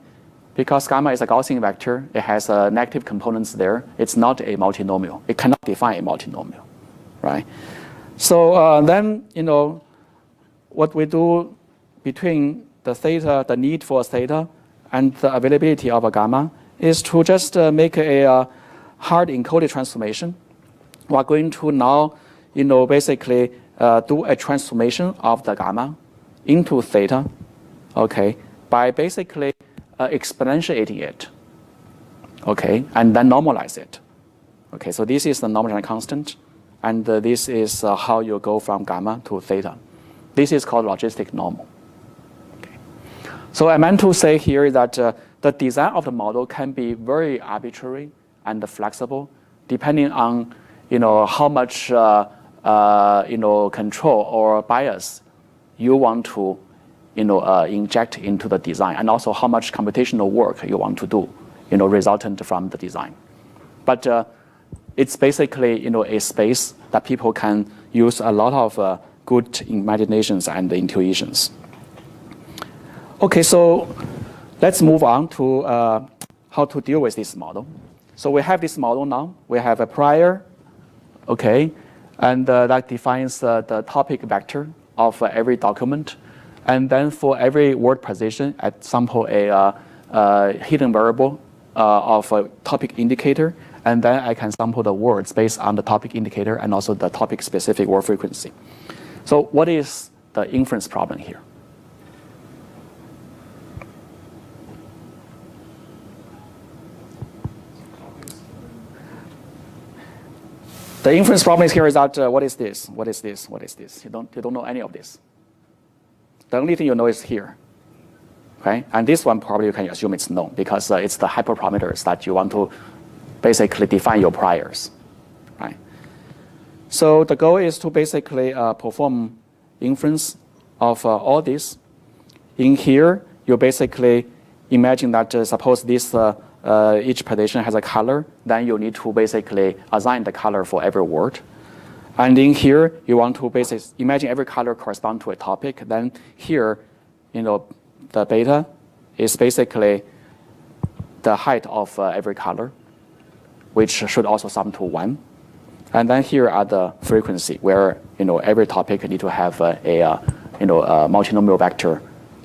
[SPEAKER 1] Because gamma is a Gaussian vector. It has negative components there. It's not a multinomial. It cannot define a multinomial, right? So then, what we do between the theta, the need for theta, and the availability of a gamma is to just make a hard encoded transformation. We're going to now, basically do a transformation of the gamma into theta, okay, by basically exponentiating it, okay, and then normalize it. Okay, so this is the normal constant, and this is how you go from gamma to theta. This is called logistic normal. Okay. So I meant to say here that the design of the model can be very arbitrary and flexible, depending on how much control or bias you want to inject into the design, and also how much computational work you want to do, resultant from the design. But it's basically, a space that people can use a lot of good imaginations and intuitions. Okay, so let's move on to how to deal with this model. So we have this model now. We have a prior, okay, and that defines the topic vector of every document. And then for every word position, I sample a hidden variable of a topic indicator, and then I can sample the words based on the topic indicator and also the topic-specific word frequency. So what is the inference problem here? The inference problem is here is that what is this? What is this? What is this? You don't know any of this. The only thing you know is here, okay? And this one probably you can assume it's known because it's the hyperparameters that you want to basically define your priors, right? So the goal is to basically perform inference of all this. In here, you basically imagine that suppose this each position has a color, then you need to basically assign the color for every word. And in here, you want to basically imagine every color corresponds to a topic. Then here, the beta is basically the height of every color, which should also sum to 1. And then here are the frequency, where every topic need to have a multinomial vector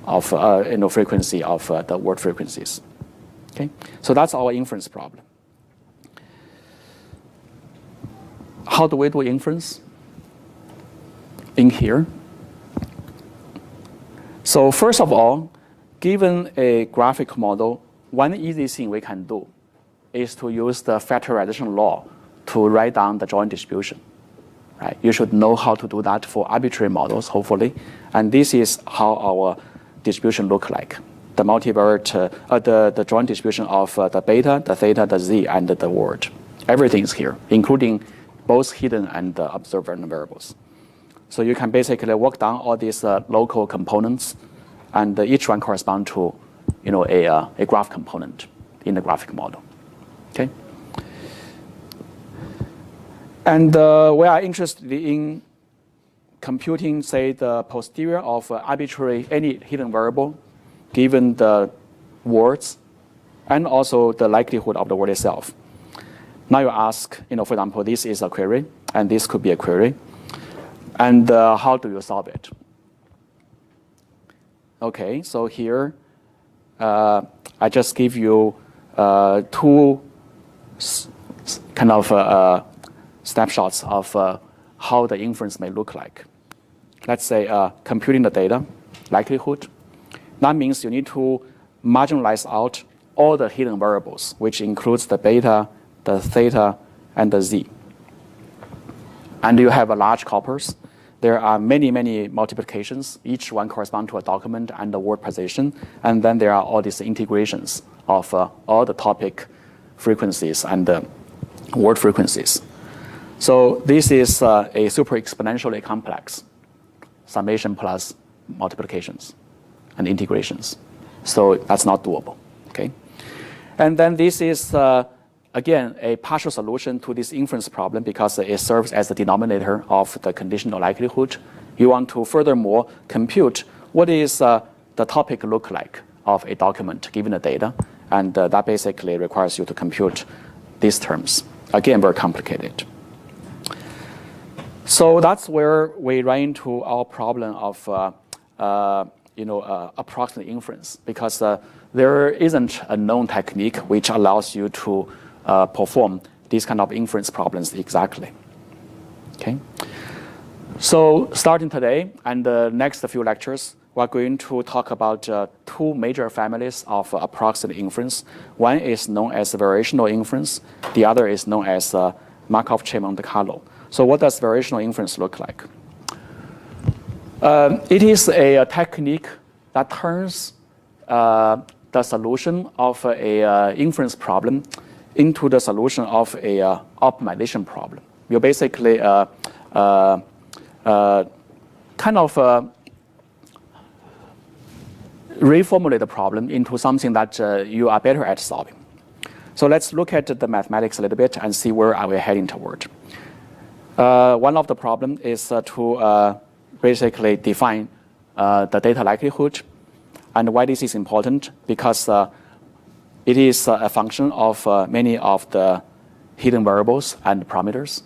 [SPEAKER 1] of frequency of the word frequencies. Okay, so that's our inference problem. How do we do inference? In here. So first of all, given a graphic model, one easy thing we can do is to use the factorization law to write down the joint distribution. Right? You should know how to do that for arbitrary models, hopefully. And this is how our distribution look like. The multivariate, the joint distribution of the beta, the theta, the z, and the word. Everything is here, including both hidden and observed variables. So you can basically work down all these local components, and each one correspond to, a graph component in the graphic model. Okay. And we are interested in computing, say, the posterior of arbitrary any hidden variable, given the words, and also the likelihood of the word itself. Now you ask, for example, this is a query, and this could be a query, and how do you solve it? Okay, so here I just give you two kind of snapshots of how the inference may look like. Let's say computing the data, likelihood. That means you need to marginalize out all the hidden variables, which includes the beta, the theta, and the z. And you have a large corpus. There are many, many multiplications. Each one corresponds to a document and the word position. And then there are all these integrations of all the topic frequencies and word frequencies. So this is a super exponentially complex summation plus multiplications and integrations. So that's not doable. Okay? And then this is, again, a partial solution to this inference problem because it serves as the denominator of the conditional likelihood. You want to furthermore compute what is the topic look like of a document given the data. And that basically requires you to compute these terms. Again, very complicated. So that's where we run into our problem of approximate inference, because there isn't a known technique which allows you to perform these kind of inference problems exactly. Okay. So starting today and the next few lectures, we're going to talk about two major families of approximate inference. One is known as variational inference. The other is known as Markov-Chain Monte Carlo. So what does variational inference look like? It is a technique that turns the solution of a inference problem into the solution of a optimization problem. You basically kind of reformulate the problem into something that you are better at solving. So let's look at the mathematics a little bit and see where are we heading toward. One of the problems is to basically define the data likelihood. And why this is important? Because it is a function of many of the hidden variables and parameters.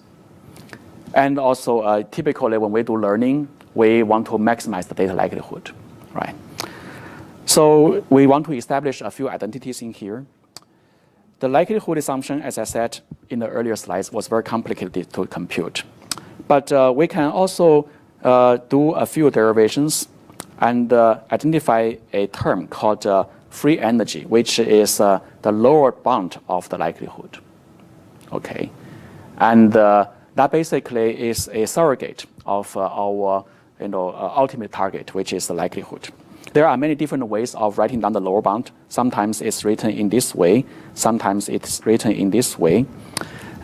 [SPEAKER 1] And also, typically when we do learning, we want to maximize the data likelihood, right? So we want to establish a few identities in here. The likelihood assumption, as I said in the earlier slides, was very complicated to compute. But we can also do a few derivations and identify a term called free energy, which is the lower bound of the likelihood. Okay, and that basically is a surrogate of our ultimate target, which is the likelihood. There are many different ways of writing down the lower bound. Sometimes it's written in this way. Sometimes it's written in this way.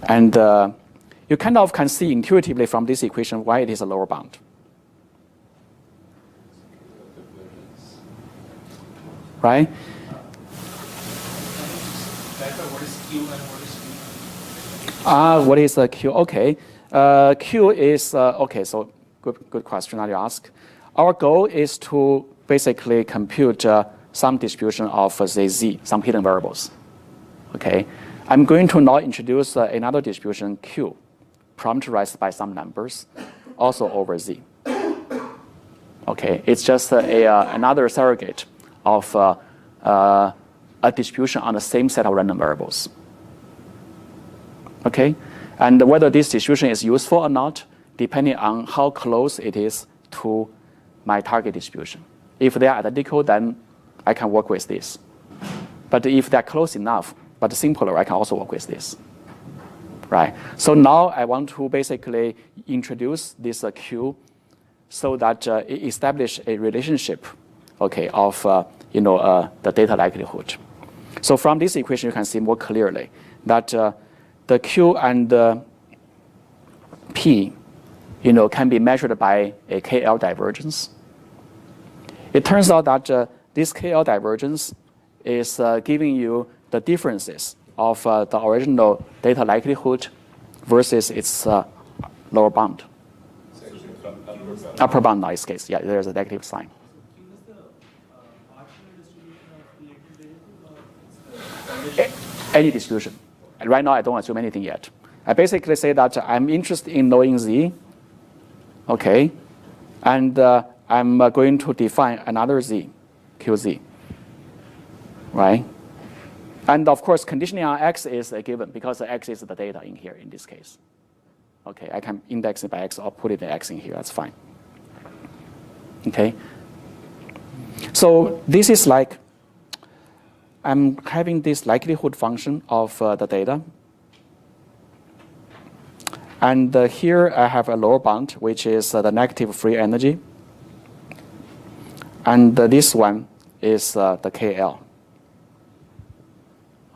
[SPEAKER 1] And you kind of can see intuitively from this equation why it is a lower bound. Right?
[SPEAKER 3] What is Q and what is P?
[SPEAKER 1] What is Q? Okay. Q is, okay, so good question that you ask. Our goal is to basically compute some distribution of say z, some hidden variables. Okay, I'm going to now introduce another distribution Q, parameterized by some numbers, also over z. Okay, it's just another surrogate of a distribution on the same set of random variables. Okay, and whether this distribution is useful or not, depending on how close it is to my target distribution. If they are identical, then I can work with this. But if they're close enough, but simpler, I can also work with this. Right. So now I want to basically introduce this Q so that it establish a relationship, okay, of the data likelihood. So from this equation, you can see more clearly that the Q and the P, can be measured by a KL divergence. It turns out that this KL divergence is giving you the differences of the original data likelihood versus its lower bound. Upper bound in this case, yeah, there's a negative sign. Any distribution. And right now, I don't assume anything yet. I basically say that I'm interested in knowing Z, okay, and I'm going to define another Z, QZ, right? And of course, conditioning on X is a given because X is the data in here in this case. Okay, I can index it by X or put it in X in here, that's fine. Okay, so this is like, I'm having this likelihood function of the data. And here I have a lower bound, which is the negative free energy. And this one is the KL.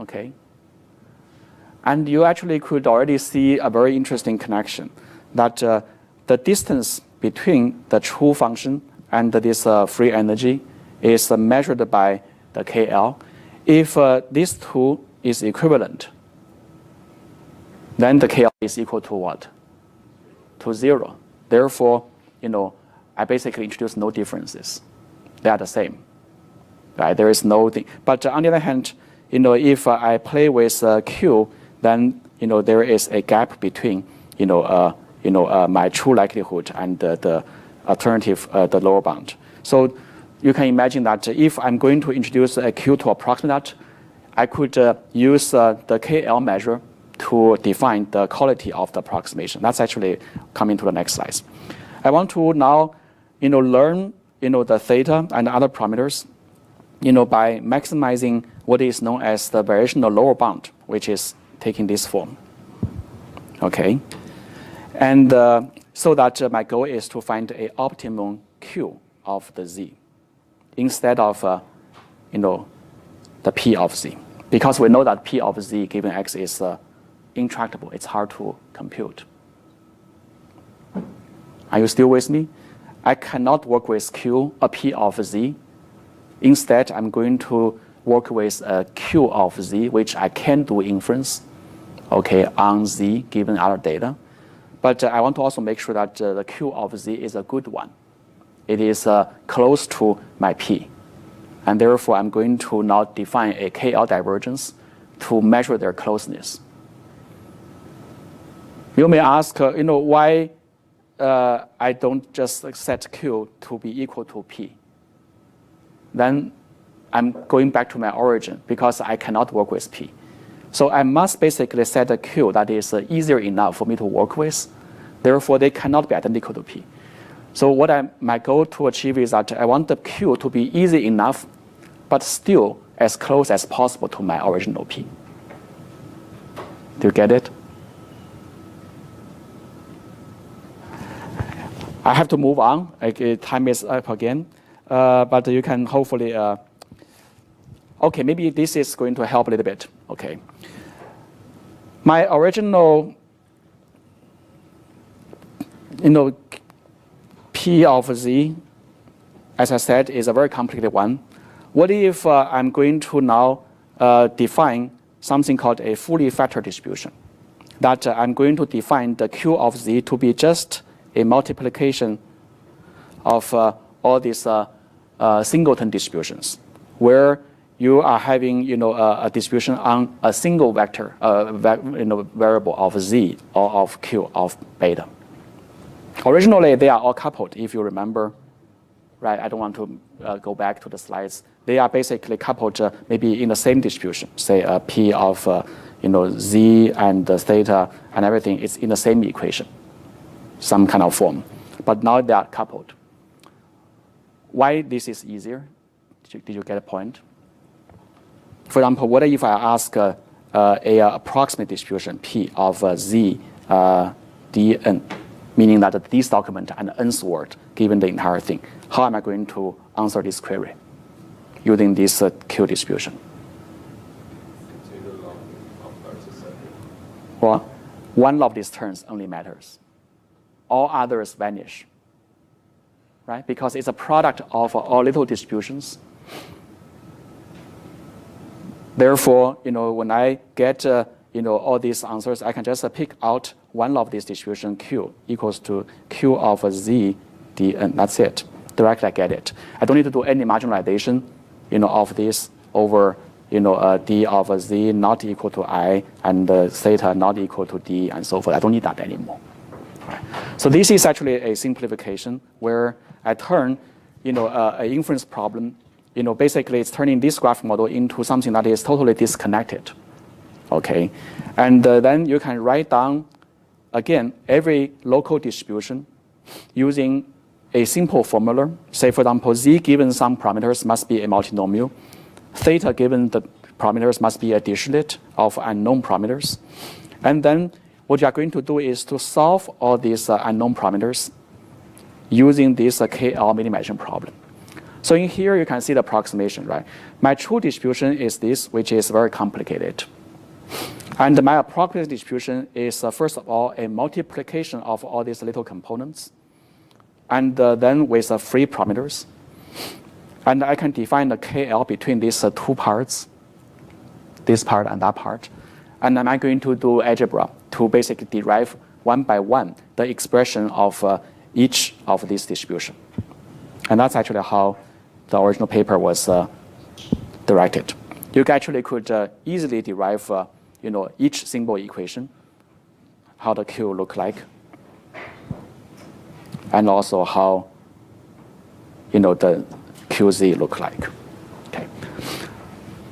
[SPEAKER 1] Okay. And you actually could already see a very interesting connection that the distance between the true function and this free energy is measured by the KL. If these two is equivalent, then the KL is equal to what? To 0. Therefore, I basically introduce no differences. They are the same. Right? There is no thing. But on the other hand, if I play with Q, then there is a gap between my true likelihood and the alternative, the lower bound. So you can imagine that if I'm going to introduce a Q to approximate that, I could use the KL measure to define the quality of the approximation. That's actually coming to the next slide. I want to now, learn, the theta and other parameters, by maximizing what is known as the variational lower bound, which is taking this form. Okay, and so that my goal is to find a optimum Q of the Z instead of, the P of Z, because we know that P of Z given X is intractable. It's hard to compute. Are you still with me? I cannot work with Q, a P of Z. Instead, I'm going to work with a Q of Z, which I can do inference, okay, on Z given other data. But I want to also make sure that the Q of Z is a good one. It is close to my P. And therefore, I'm going to now define a KL divergence to measure their closeness. You may ask, why I don't just set Q to be equal to P. Then I'm going back to my origin because I cannot work with P. So I must basically set a Q that is easier enough for me to work with. Therefore, they cannot be identical to P. So my goal to achieve is that I want the Q to be easy enough, but still as close as possible to my original P. Do you get it? I have to move on. Time is up again. But you can hopefully, okay, maybe this is going to help a little bit. Okay. My original, P of Z, as I said, is a very complicated one. What if I'm going to now define something called a fully factored distribution? That I'm going to define the Q of Z to be just a multiplication of all these singleton distributions, where you are having a distribution on a single vector, variable of Z or of Q of beta. Originally, they are all coupled, if you remember. right? I don't want to go back to the slides. They are basically coupled maybe in the same distribution, say P of Z and theta and everything is in the same equation, some kind of form. But now they are coupled. Why this is easier? Did you get a point? For example, what if I ask a approximate distribution P of Z dn, meaning that this document and nth word given the entire thing? How am I going to answer this query using this Q distribution? Well, one of these terms only matters. All others vanish, right? Because it's a product of all little distributions. Therefore, when I get all these answers, I can just pick out one of these distribution Q equals to Q of Z dn. That's it. Directly I get it. I don't need to do any marginalization, of this over d of Z not equal to I and theta not equal to D and so forth. I don't need that anymore. Right. So this is actually a simplification where I turn an inference problem. Basically it's turning this graph model into something that is totally disconnected. Okay, and then you can write down again every local distribution using a simple formula. Say for example, Z given some parameters must be a multinomial. Theta given the parameters must be a dirichlet of unknown parameters. And then what you are going to do is to solve all these unknown parameters using this KL minimization problem. So in here you can see the approximation, right? My true distribution is this, which is very complicated. And my approximate distribution is, first of all, a multiplication of all these little components, and then with free parameters. And I can define the KL between these two parts, this part and that part. And then I'm going to do algebra to basically derive one by one the expression of each of these distributions. And that's actually how the original paper was directed. You actually could easily derive each single equation, how the Q look like, and also how the QZ look like. Okay.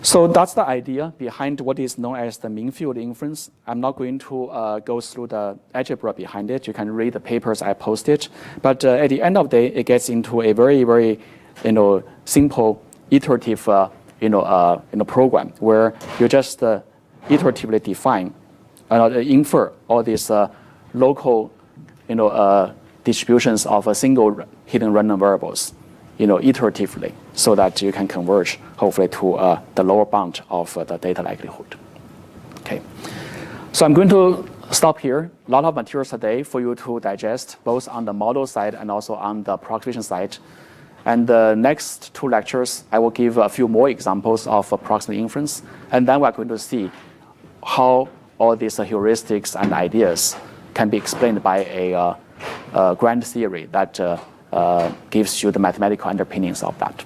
[SPEAKER 1] So that's the idea behind what is known as the mean field inference. I'm not going to go through the algebra behind it. You can read the papers I posted. But at the end of the day, it gets into a very, very simple iterative program where you just iteratively define infer all these local distributions of a single hidden random variables iteratively, so that you can converge hopefully to the lower bound of the data likelihood. Okay, so I'm going to stop here. A lot of materials today for you to digest, both on the model side and also on the approximation side. And the next two lectures, I will give a few more examples of approximate inference, and then we're going to see how all these heuristics and ideas can be explained by a grand theory that gives you the mathematical underpinnings of that.